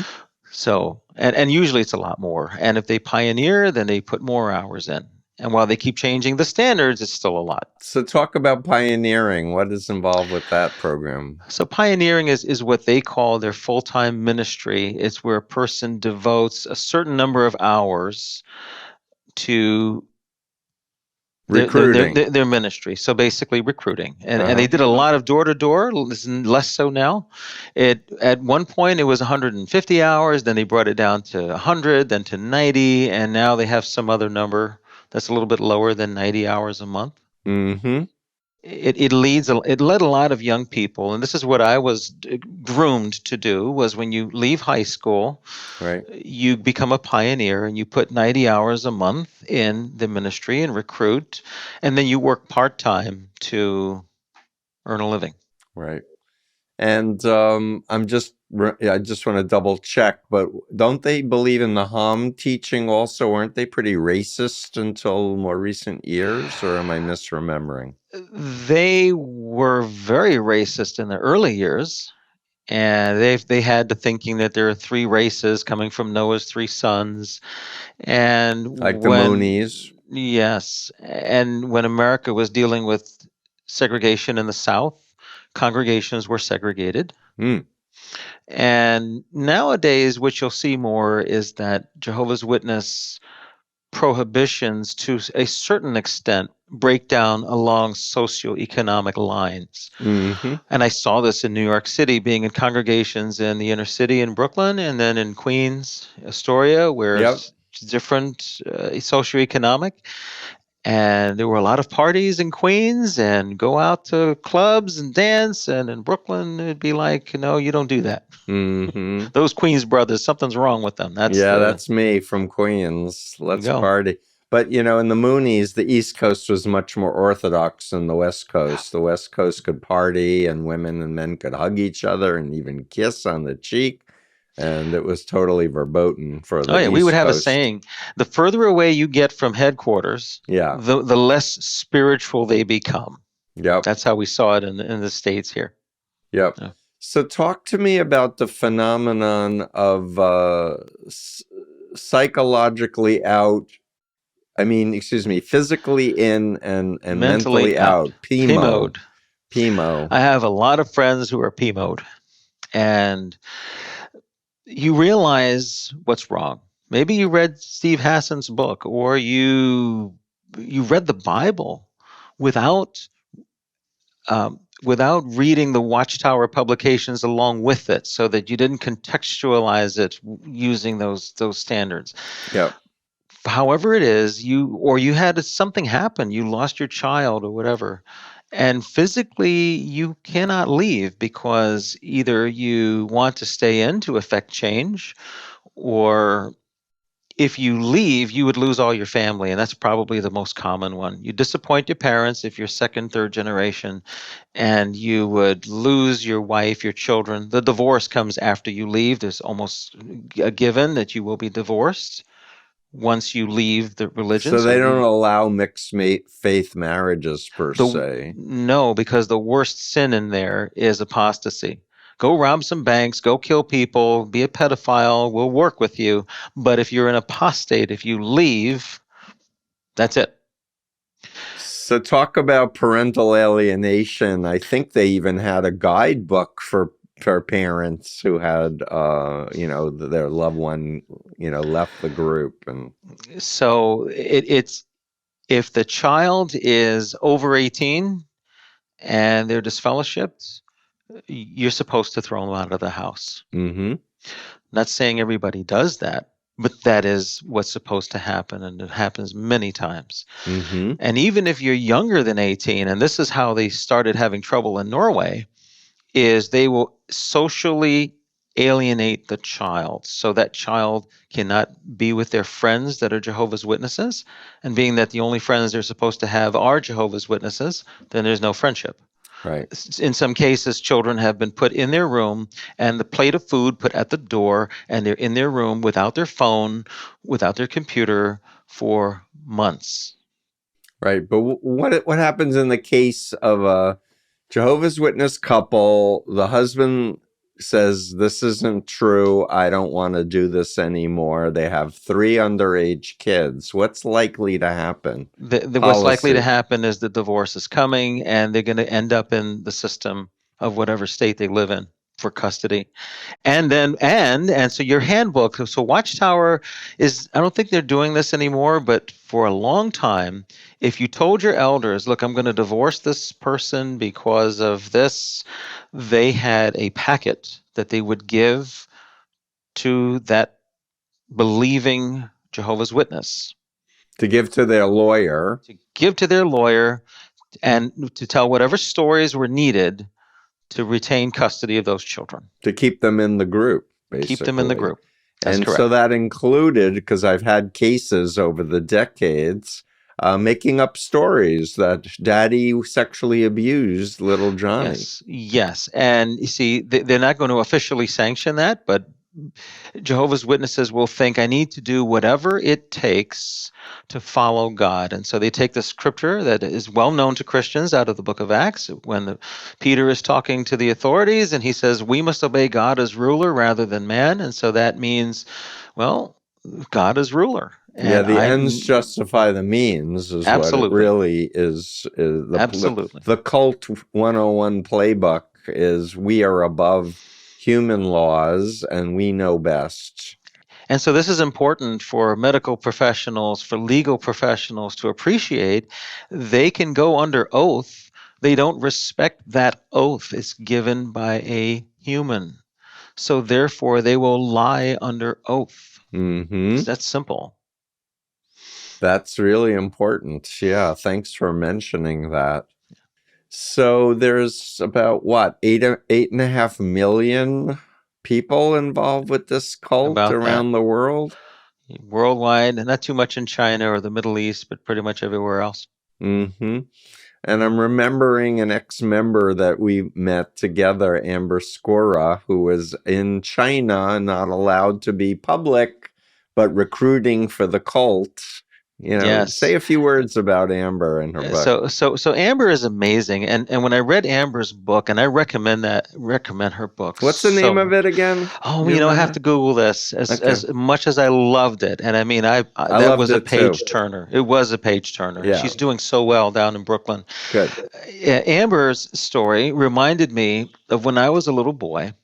So, and usually it's a lot more. And if they pioneer, then they put more hours in. And while they keep changing the standards, it's still a lot. So talk about pioneering. What is involved with that program? So pioneering is what they call their full-time ministry. It's where a person devotes a certain number of hours to recruiting their ministry. So basically recruiting. And they did a lot of door-to-door, less so now. At one point it was 150 hours, then they brought it down to 100, then to 90, and now they have some other number that's a little bit lower than 90 hours a month. Mm-hmm. It led a lot of young people, and this is what I was groomed to do, was when you leave high school, you become a pioneer and you put 90 hours a month in the ministry and recruit, and then you work part-time to earn a living. Right. And I just want to double check, but don't they believe in the Ham teaching also? Aren't they pretty racist until more recent years, or am I misremembering? They were very racist in the early years, and they had the thinking that there are three races coming from Noah's three sons. And Like the when Moonies? yes, and when America was dealing with segregation in the South, congregations were segregated. Hmm. And nowadays, what you'll see more is that Jehovah's Witness prohibitions, to a certain extent, break down along socioeconomic lines. Mm-hmm. And I saw this in New York City, being in congregations in the inner city in Brooklyn, and then in Queens, Astoria, where Yep. it's different socioeconomic. And there were a lot of parties in Queens, and go out to clubs and dance. And in Brooklyn, it'd be like, no, you don't do that. Mm-hmm. Those Queens brothers, something's wrong with them. That's me from Queens. There you Let's go. party. But, in the Moonies, the East Coast was much more orthodox than the West Coast. The West Coast could party, and women and men could hug each other and even kiss on the cheek. And it was totally verboten for the Oh yeah, we would East have a Coast. saying: the further away you get from headquarters, Yeah. the less spiritual they become. Yep. That's how we saw it in the States here. Yep. Yeah. So talk to me about the phenomenon of psychologically out. Physically in and mentally out. P mode. PMO. I have a lot of friends who are P mode, and you realize what's wrong. Maybe you read Steve Hassan's book, or you read the Bible without without reading the Watchtower publications along with it, so that you didn't contextualize it using those standards. Yep. However it is, you had something happen, you lost your child or whatever, and physically you cannot leave, because either you want to stay in to affect change, or if you leave, you would lose all your family, and that's probably the most common one. You disappoint your parents if you're second, third generation, and you would lose your wife, your children. The divorce comes after you leave. There's almost a given that you will be divorced once you leave the religion. So they don't allow mixed faith marriages per se. No, because the worst sin in there is apostasy. Go rob some banks, go kill people, be a pedophile, we'll work with you. But if you're an apostate, if you leave, that's it. So talk about parental alienation. I think they even had a guidebook for parents who had, their loved one, left the group. And so it's, if the child is over 18 and they're disfellowshipped, you're supposed to throw them out of the house. Mm-hmm. Not saying everybody does that, but that is what's supposed to happen, and it happens many times. Mm-hmm. And even if you're younger than 18, and this is how they started having trouble in Norway, is they will socially alienate the child, so that child cannot be with their friends that are Jehovah's Witnesses. And being that the only friends they're supposed to have are Jehovah's Witnesses, then there's no friendship. Right. In some cases, children have been put in their room and the plate of food put at the door, and they're in their room without their phone, without their computer for months. Right. But what happens in the case of a Jehovah's Witness couple? The husband says, this isn't true. I don't want to do this anymore. They have 3 underage kids. What's likely to happen? What's likely to happen is the divorce is coming, and they're going to end up in the system of whatever state they live in for custody. And then, and so your handbook, so Watchtower is, I don't think they're doing this anymore, but for a long time, if you told your elders, look, I'm going to divorce this person because of this, they had a packet that they would give to that believing Jehovah's Witness. To give to their lawyer. And to tell whatever stories were needed to retain custody of those children. To keep them in the group, basically. Keep them in the group. That's correct. So that included, because I've had cases over the decades, making up stories that daddy sexually abused little Johnny. Yes. And you see, they're not going to officially sanction that, but Jehovah's Witnesses will think, I need to do whatever it takes to follow God. And so they take the scripture that is well known to Christians out of the book of Acts, when Peter is talking to the authorities and he says, we must obey God as ruler rather than man. And so that means, well, God is ruler. Yeah, And the ends justify the means is what it really is. The cult 101 playbook is we are above human laws and we know best. And so this is important for medical professionals, for legal professionals to appreciate. They can go under oath. They don't respect that oath. It's given by a human. So therefore, they will lie under oath. Mm-hmm. That's simple. That's really important. Yeah, thanks for mentioning that. So there's about what, 8.5 million people involved with this cult around the world? Worldwide, and not too much in China or the Middle East, but pretty much everywhere else. Mm-hmm. And I'm remembering an ex-member that we met together, Amber Scora, who was in China, not allowed to be public, but recruiting for the cult. Say a few words about Amber and her book. So Amber is amazing, and when I read Amber's book, and I recommend her book. What's the name of it again? Oh, I have to Google this. As much as I loved it, and I mean, that was a page turner. It was a page turner. Yeah. She's doing so well down in Brooklyn. Good. Amber's story reminded me of when I was a little boy.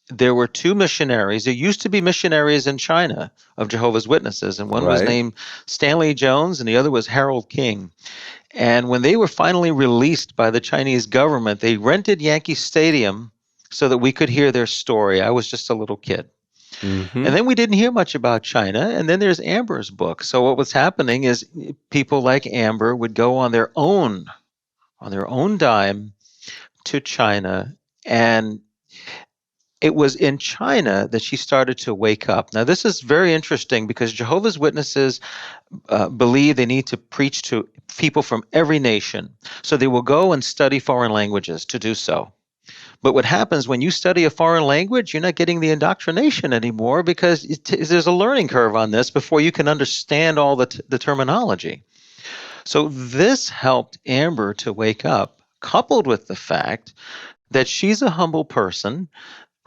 There were two missionaries. There used to be missionaries in China of Jehovah's Witnesses, and one was named Stanley Jones, and the other was Harold King. And when they were finally released by the Chinese government, they rented Yankee Stadium so that we could hear their story. I was just a little kid. Mm-hmm. And then we didn't hear much about China. And then there's Amber's book. So what was happening is people like Amber would go on their own dime to China, and it was in China that she started to wake up. Now, this is very interesting because Jehovah's Witnesses believe they need to preach to people from every nation. So they will go and study foreign languages to do so. But what happens when you study a foreign language, you're not getting the indoctrination anymore because there's a learning curve on this before you can understand all the terminology. So this helped Amber to wake up, coupled with the fact that she's a humble person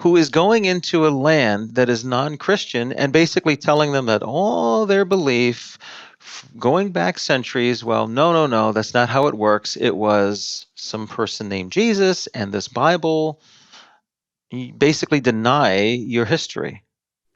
who is going into a land that is non-Christian and basically telling them that all their belief going back centuries, well, no, that's not how it works. It was some person named Jesus and this Bible. You basically deny your history.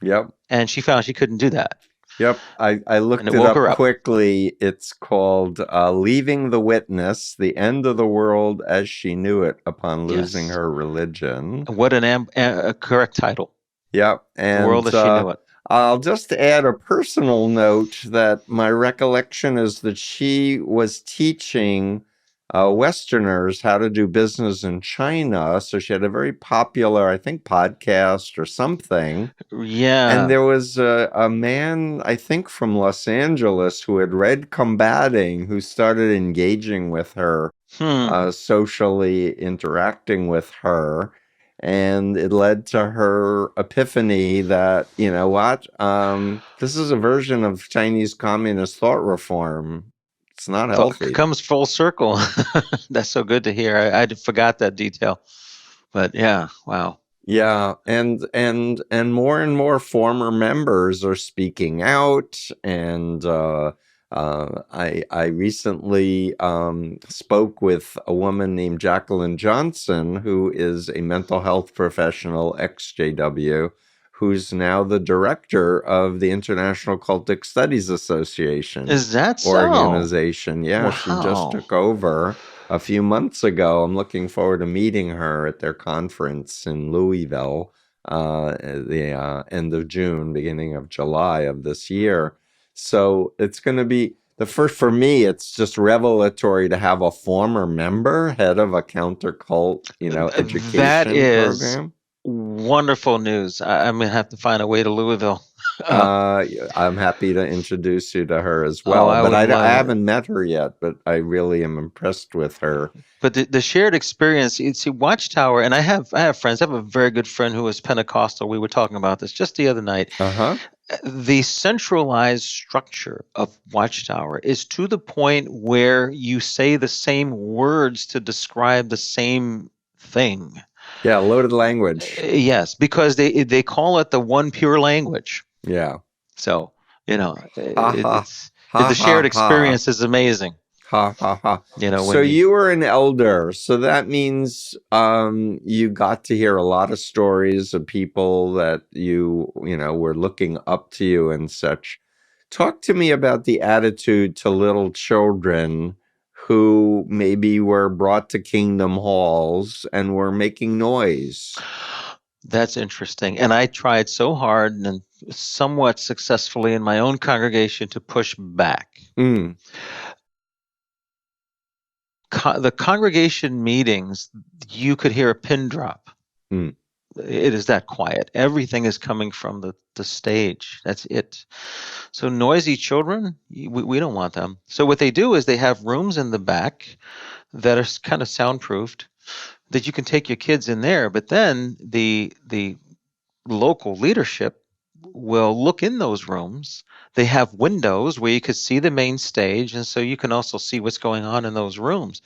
Yep. And she found she couldn't do that. Yep, I looked it up quickly. It's called Leaving the Witness, The End of the World as She Knew It Upon Losing Her Religion. What a correct title. Yep. And the world as she knew it. I'll just add a personal note that my recollection is that she was teaching Westerners how to do business in China. So she had a very popular, I think, podcast or something. Yeah. And there was a man, I think, from Los Angeles who had read Combating, who started engaging with her, socially interacting with her. And it led to her epiphany that, you know what, this is a version of Chinese communist thought reform. It's not healthy. It comes full circle. That's so good to hear. I forgot that detail. But yeah, wow. Yeah, and more former members are speaking out, and I recently spoke with a woman named Jacqueline Johnson, who is a mental health professional, ex-JW, who's now the director of the International Cultic Studies Association. Is that so? Organization. Yeah, wow. She just took over a few months ago. I'm looking forward to meeting her at their conference in Louisville, the end of June, beginning of July of this year. So it's going to be the first, for me, it's just revelatory to have a former member, head of a counter cult, education that is program. Wonderful news. I'm going to have to find a way to Louisville. I'm happy to introduce you to her as Oh, well. I But would I love it. haven't met her yet, but I really am impressed with her. But the shared experience, you see, Watchtower, and I have friends. I have a very good friend who is Pentecostal. We were talking about this just the other night. Uh-huh. The centralized structure of Watchtower is to the point where you say the same words to describe the same thing. Yeah, loaded language. Yes, because they call it the one pure language. Yeah. So, Ha ha. it's Ha the ha shared ha. experience is amazing. Ha ha ha. So When you you were an elder, so that means you got to hear a lot of stories of people that you were looking up to you and such. Talk to me about the attitude to little children who maybe were brought to kingdom halls and were making noise. That's interesting. And I tried so hard and somewhat successfully in my own congregation to push back. Mm, The congregation meetings, you could hear a pin drop. mm, It is that quiet. Everything is coming from the stage. That's it. So noisy children, we don't want them. So what they do is they have rooms in the back that are kind of soundproofed that you can take your kids in there. But then the local leadership will look in those rooms. They have windows where you could see the main stage, and so you can also see what's going on in those rooms.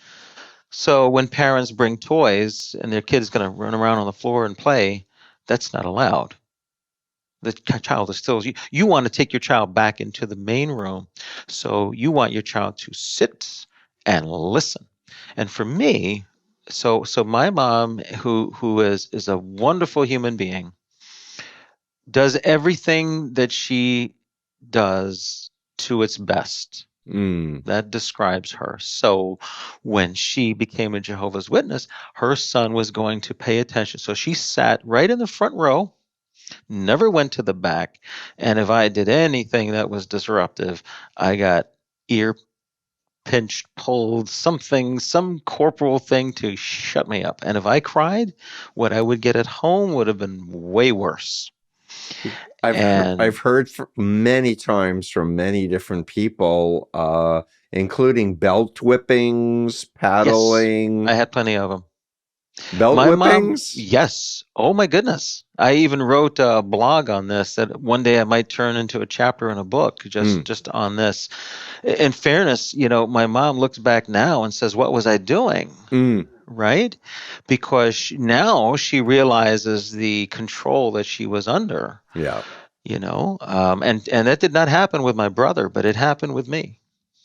So when parents bring toys and their kid's going to run around on the floor and play, that's not allowed. The child is still, you want to take your child back into the main room. So you want your child to sit and listen. And for me, so my mom, who is a wonderful human being, does everything that she does to its best. mm. That describes her. So when she became a Jehovah's Witness, her son was going to pay attention. So she sat right in the front row, never went to the back. And if I did anything that was disruptive, I got ear pinched, pulled, something, some corporal thing to shut me up. And if I cried, what I would get at home would have been way worse. I've heard many times from many different people, including belt whippings, paddling. Yes, I had plenty of them. Belt My mom, whippings? yes. Oh my goodness. I even wrote a blog on this that one day I might turn into a chapter in a book just on this. In fairness, my mom looks back now and says, "What was I doing?" Mm. Right? Because now she realizes the control that she was under. Yeah. And that did not happen with my brother, but it happened with me.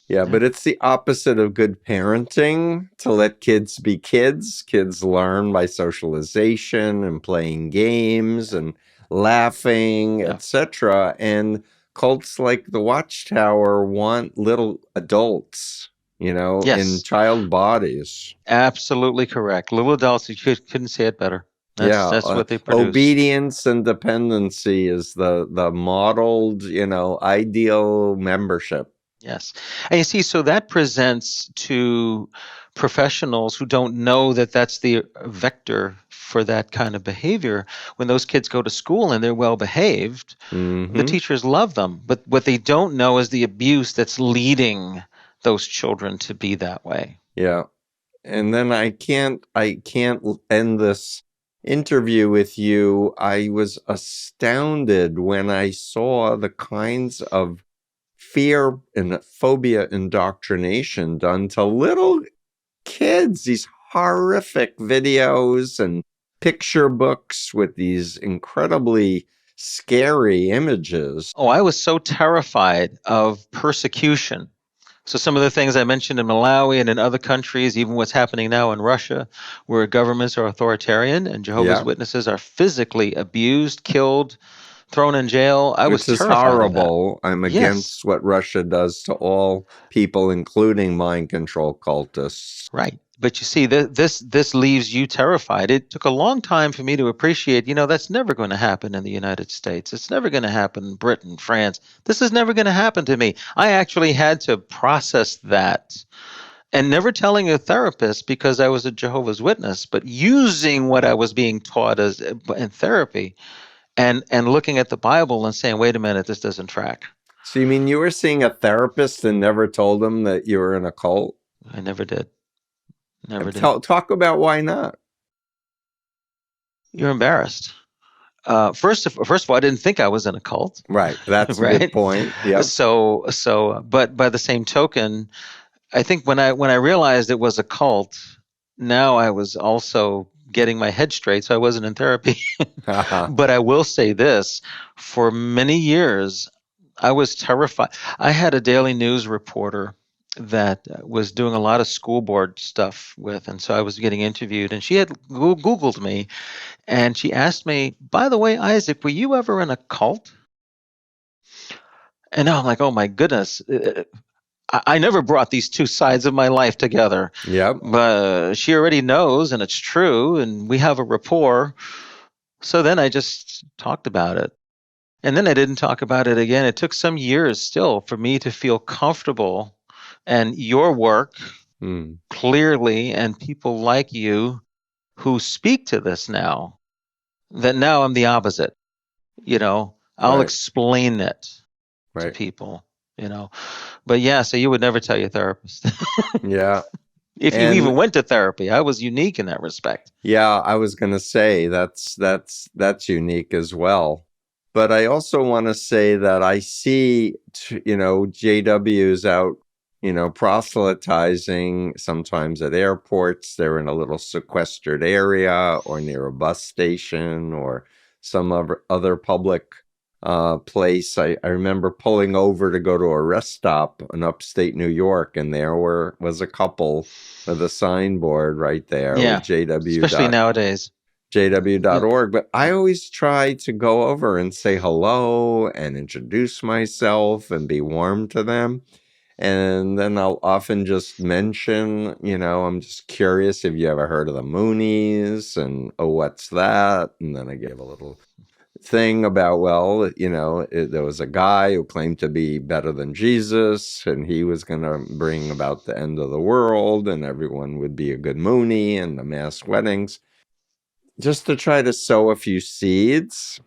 Yeah, but it's the opposite of good parenting to let kids be kids. Kids learn by socialization and playing games and laughing, Yeah. etc. And cults like the Watchtower want little adults, Yes. in child bodies. Absolutely correct. Little adults, you couldn't say it better. That's what they produce. Obedience and dependency is the modeled, ideal membership. Yes. And you see, so that presents to professionals who don't know that that's the vector for that kind of behavior. When those kids go to school and they're well behaved, the teachers love them. But what they don't know is the abuse that's leading those children to be that way. Yeah. And then I can't end this interview with you. I was astounded when I saw the kinds of fear and phobia indoctrination done to little kids, these horrific videos and picture books with these incredibly scary images. Oh, I was so terrified of persecution. So some of the things I mentioned in Malawi and in other countries, even what's happening now in Russia, where governments are authoritarian and Jehovah's Witnesses are physically abused, killed, thrown in jail. I was terrified horrible. of that. I'm against what Russia does to all people, including mind control cultists. Right. But you see, this leaves you terrified. It took a long time for me to appreciate, that's never going to happen in the United States. It's never going to happen in Britain, France. This is never going to happen to me. I actually had to process that, and never telling a therapist because I was a Jehovah's Witness, but using what I was being taught in therapy and looking at the Bible and saying, wait a minute, this doesn't track. So you mean you were seeing a therapist and never told them that you were in a cult? I never did. Never did. Talk about why not. You're embarrassed. First of all, I didn't think I was in a cult. Right. That's a Right? good point. Yeah. But by the same token, I think when I realized it was a cult, now I was also getting my head straight, so I wasn't in therapy. But I will say this, for many years, I was terrified. I had a daily news reporter that was doing a lot of school board stuff with, and so I was getting interviewed, and she had Googled me, and she asked me, by the way, Isaac, were you ever in a cult? And now I'm like, oh my goodness. I never brought these two sides of my life together. Yep. But she already knows, and it's true, and we have a rapport. So then I just talked about it. And then I didn't talk about it again. It took some years still for me to feel comfortable. And your work, clearly, and people like you who speak to this now, that now I'm the opposite. I'll explain it to people, But yeah, so you would never tell your therapist. Yeah. If you even went to therapy. I was unique in that respect. Yeah, I was going to say that's unique as well. But I also want to say that I see, JWs out, proselytizing sometimes at airports. They're in a little sequestered area or near a bus station or some other public place. I remember pulling over to go to a rest stop in upstate New York, and there was a couple with a signboard right there with JW. Especially nowadays. JW.org. But I always try to go over and say hello and introduce myself and be warm to them. And then I'll often just mention, I'm just curious if you ever heard of the Moonies, and what's that? And then I gave a little thing about, there was a guy who claimed to be better than Jesus, and he was going to bring about the end of the world, and everyone would be a good Moonie, and the mass weddings, just to try to sow a few seeds.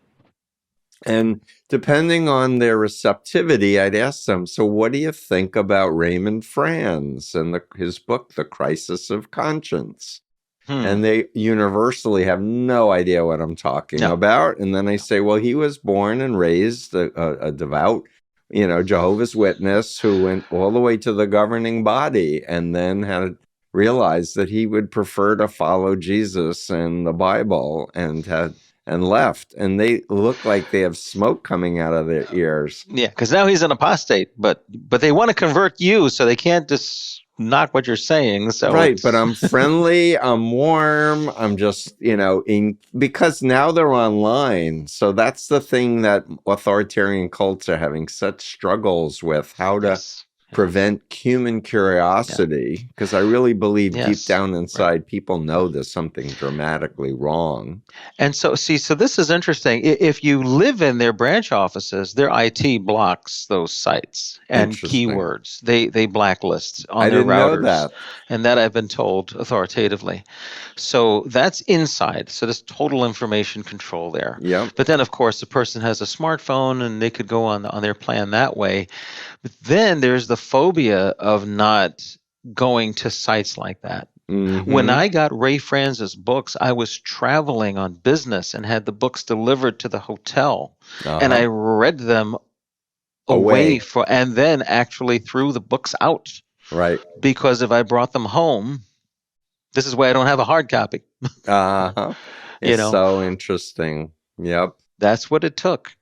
And depending on their receptivity, I'd ask them, so what do you think about Raymond Franz and his book, The Crisis of Conscience? And they universally have no idea what I'm talking about. And then I say, well, he was born and raised a devout, Jehovah's Witness who went all the way to the governing body and then had realized that he would prefer to follow Jesus and the Bible and left. And they look like they have smoke coming out of their ears. Yeah, because now he's an apostate, but they want to convert you, so they can't just knock what you're saying. So right, but I'm friendly, I'm warm, I'm just, because now they're online. So that's the thing that authoritarian cults are having such struggles with, how to prevent human curiosity, because I really believe deep down inside people know there's something dramatically wrong. And so this is interesting. If you live in their branch offices, their IT blocks those sites and keywords. They blacklist on their routers. I didn't know that. And that I've been told authoritatively. So that's inside. So there's total information control there. Yeah. But then, of course, the person has a smartphone and they could go on their plan that way. But then there's the phobia of not going to sites like that. Mm-hmm. When I got Ray Franz's books, I was traveling on business and had the books delivered to the hotel. And I read them away and then actually threw the books out. Right. Because if I brought them home, this is why I don't have a hard copy. It's so interesting. Yep. That's what it took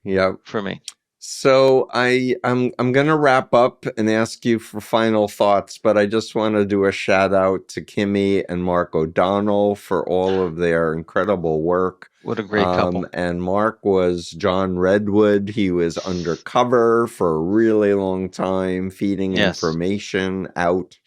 for me. So I'm going to wrap up and ask you for final thoughts, but I just want to do a shout out to Kimmy and Mark O'Donnell for all of their incredible work. What a great couple. And Mark was John Redwood. He was undercover for a really long time, feeding information out.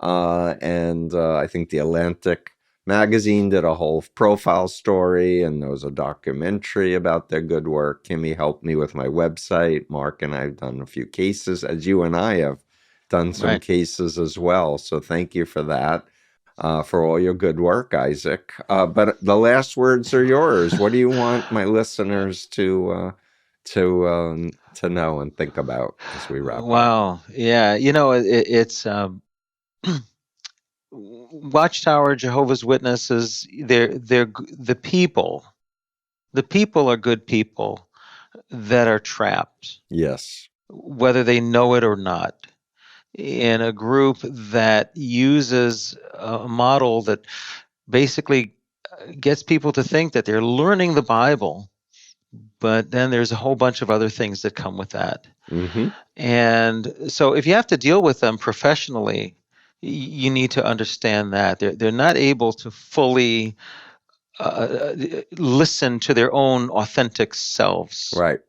And I think the Atlantic magazine did a whole profile story, and there was a documentary about their good work. Kimmy helped me with my website. Mark and I have done a few cases, as you and I have done some cases as well. So thank you for that. for all your good work, Isaac. But the last words are yours. What do you want my listeners to know and think about as we wrap up? Wow. Yeah. It's Watchtower, Jehovah's Witnesses. The people. The people are good people that are trapped, Yes. whether they know it or not, in a group that uses a model that basically gets people to think that they're learning the Bible, but then there's a whole bunch of other things that come with that. Mm-hmm. And so if you have to deal with them professionally, you need to understand that they're not able to fully listen to their own authentic selves. Right.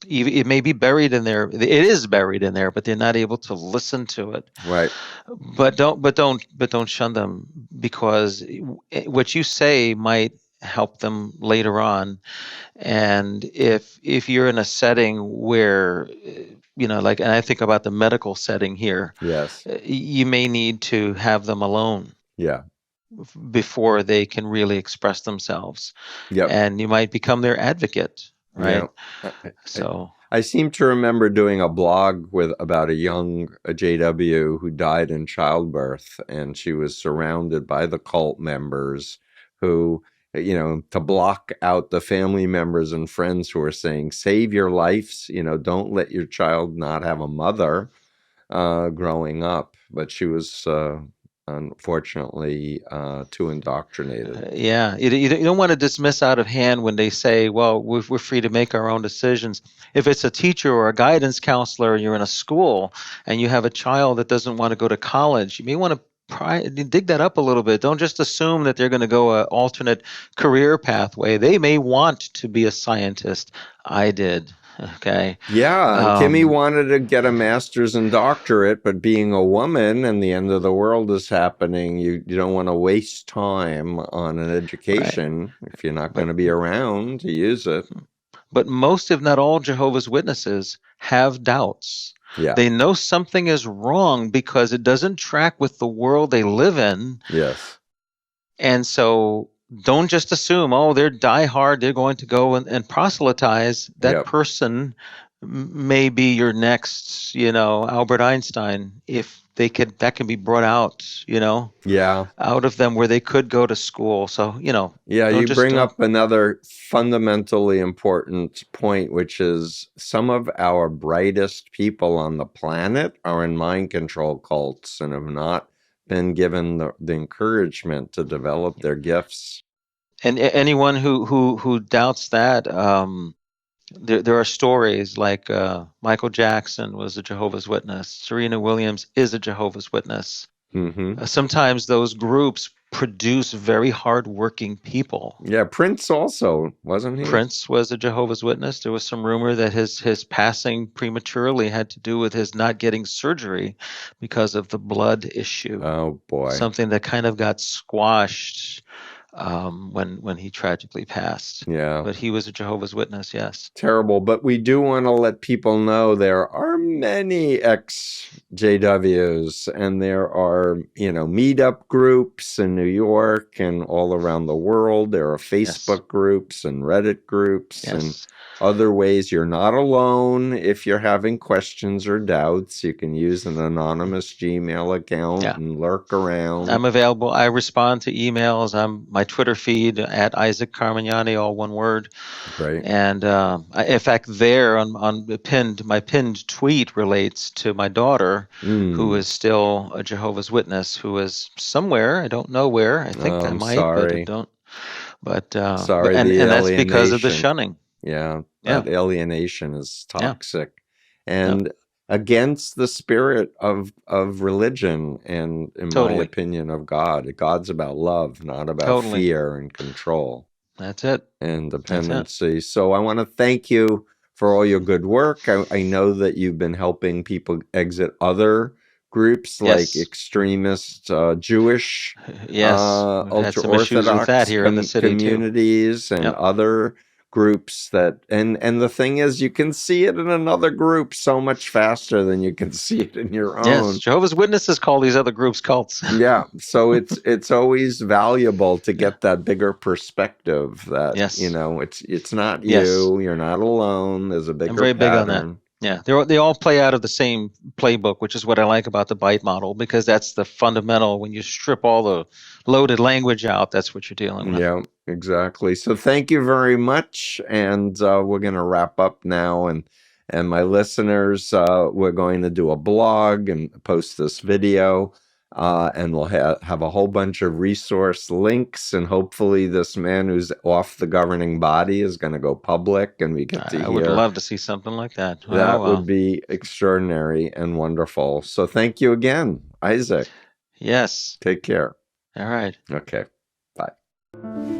It may be buried in there. It is buried in there, but they're not able to listen to it. Right. But don't shun them, because what you say might help them later on. And if you're in a setting where, like, and I think about the medical setting here, Yes. you may need to have them alone Yeah. before they can really express themselves, Yep. and you might become their advocate, right? Yeah. So I seem to remember doing a blog about a young JW who died in childbirth, and she was surrounded by the cult members who, to block out the family members and friends who are saying, save your lives, don't let your child not have a mother growing up. But she was unfortunately too indoctrinated. yeah, you don't want to dismiss out of hand when they say, well, we're free to make our own decisions. If it's a teacher or a guidance counselor, and you're in a school and you have a child that doesn't want to go to college, you may want to dig that up a little bit. Don't just assume that they're going to go an alternate career pathway. They may want to be a scientist. I did. Okay. Yeah, and Kimmy wanted to get a master's and doctorate, but being a woman and the end of the world is happening, you don't want to waste time on an education if you're not going to be around to use it. But most, if not all, Jehovah's Witnesses have doubts. Yeah. They know something is wrong because it doesn't track with the world they live in. Yes. And so don't just assume, they're diehard, they're going to go and proselytize. That person may be your next, Albert Einstein, if that can be brought out, out of them where they could go to school. So, Yeah, you bring up another fundamentally important point, which is some of our brightest people on the planet are in mind control cults and have not been given the encouragement to develop their gifts. And anyone who doubts that, there are stories like Michael Jackson was a Jehovah's Witness. Serena Williams is a Jehovah's Witness. Mm-hmm. Sometimes those groups produce very hardworking people. Yeah, Prince also, wasn't he? Prince was a Jehovah's Witness. There was some rumor that his passing prematurely had to do with his not getting surgery because of the blood issue. Oh, boy. Something that kind of got squashed when he tragically passed. Yeah. But he was a Jehovah's Witness, yes. Terrible. But we do want to let people know there are many ex-JWs, and there are, meetup groups in New York and all around the world. There are Facebook groups and Reddit groups and other ways. You're not alone. If you're having questions or doubts, you can use an anonymous Gmail account and lurk around. I'm available. I respond to emails. My Twitter feed at Isaac Carmignani, all one word. Great. And in fact, there on my pinned tweet relates to my daughter, who is still a Jehovah's Witness, who is somewhere. I don't know where. I think I might, but I don't. But sorry, and that's because of the shunning. Yeah, that alienation is toxic and against the spirit of religion and, in my opinion, of God. God's about love, not about fear and control. That's it. And dependency. So I want to thank you for all your good work. I know that you've been helping people exit other groups like extremist Jewish, ultra-Orthodox here in the city communities and other groups that, and the thing is, you can see it in another group so much faster than you can see it in your Yes, own. Jehovah's Witnesses call these other groups cults. Yeah, so it's always valuable to get that bigger perspective that, Yes. it's not Yes. you're not alone, there's a I'm bigger very big on that. pattern. Yeah, they all play out of the same playbook, which is what I like about the bite model, because that's the fundamental. When you strip all the loaded language out, that's what you're dealing with. Yeah, exactly. So thank you very much, and we're going to wrap up now. And my listeners, we're going to do a blog and post this video, and we'll have a whole bunch of resource links, and hopefully this man who's off the governing body is going to go public, and we get to I would hear. love to see something like that. That would Well, be extraordinary and wonderful. So thank you again, Isaac. yes. Take care. All right. Okay. Bye.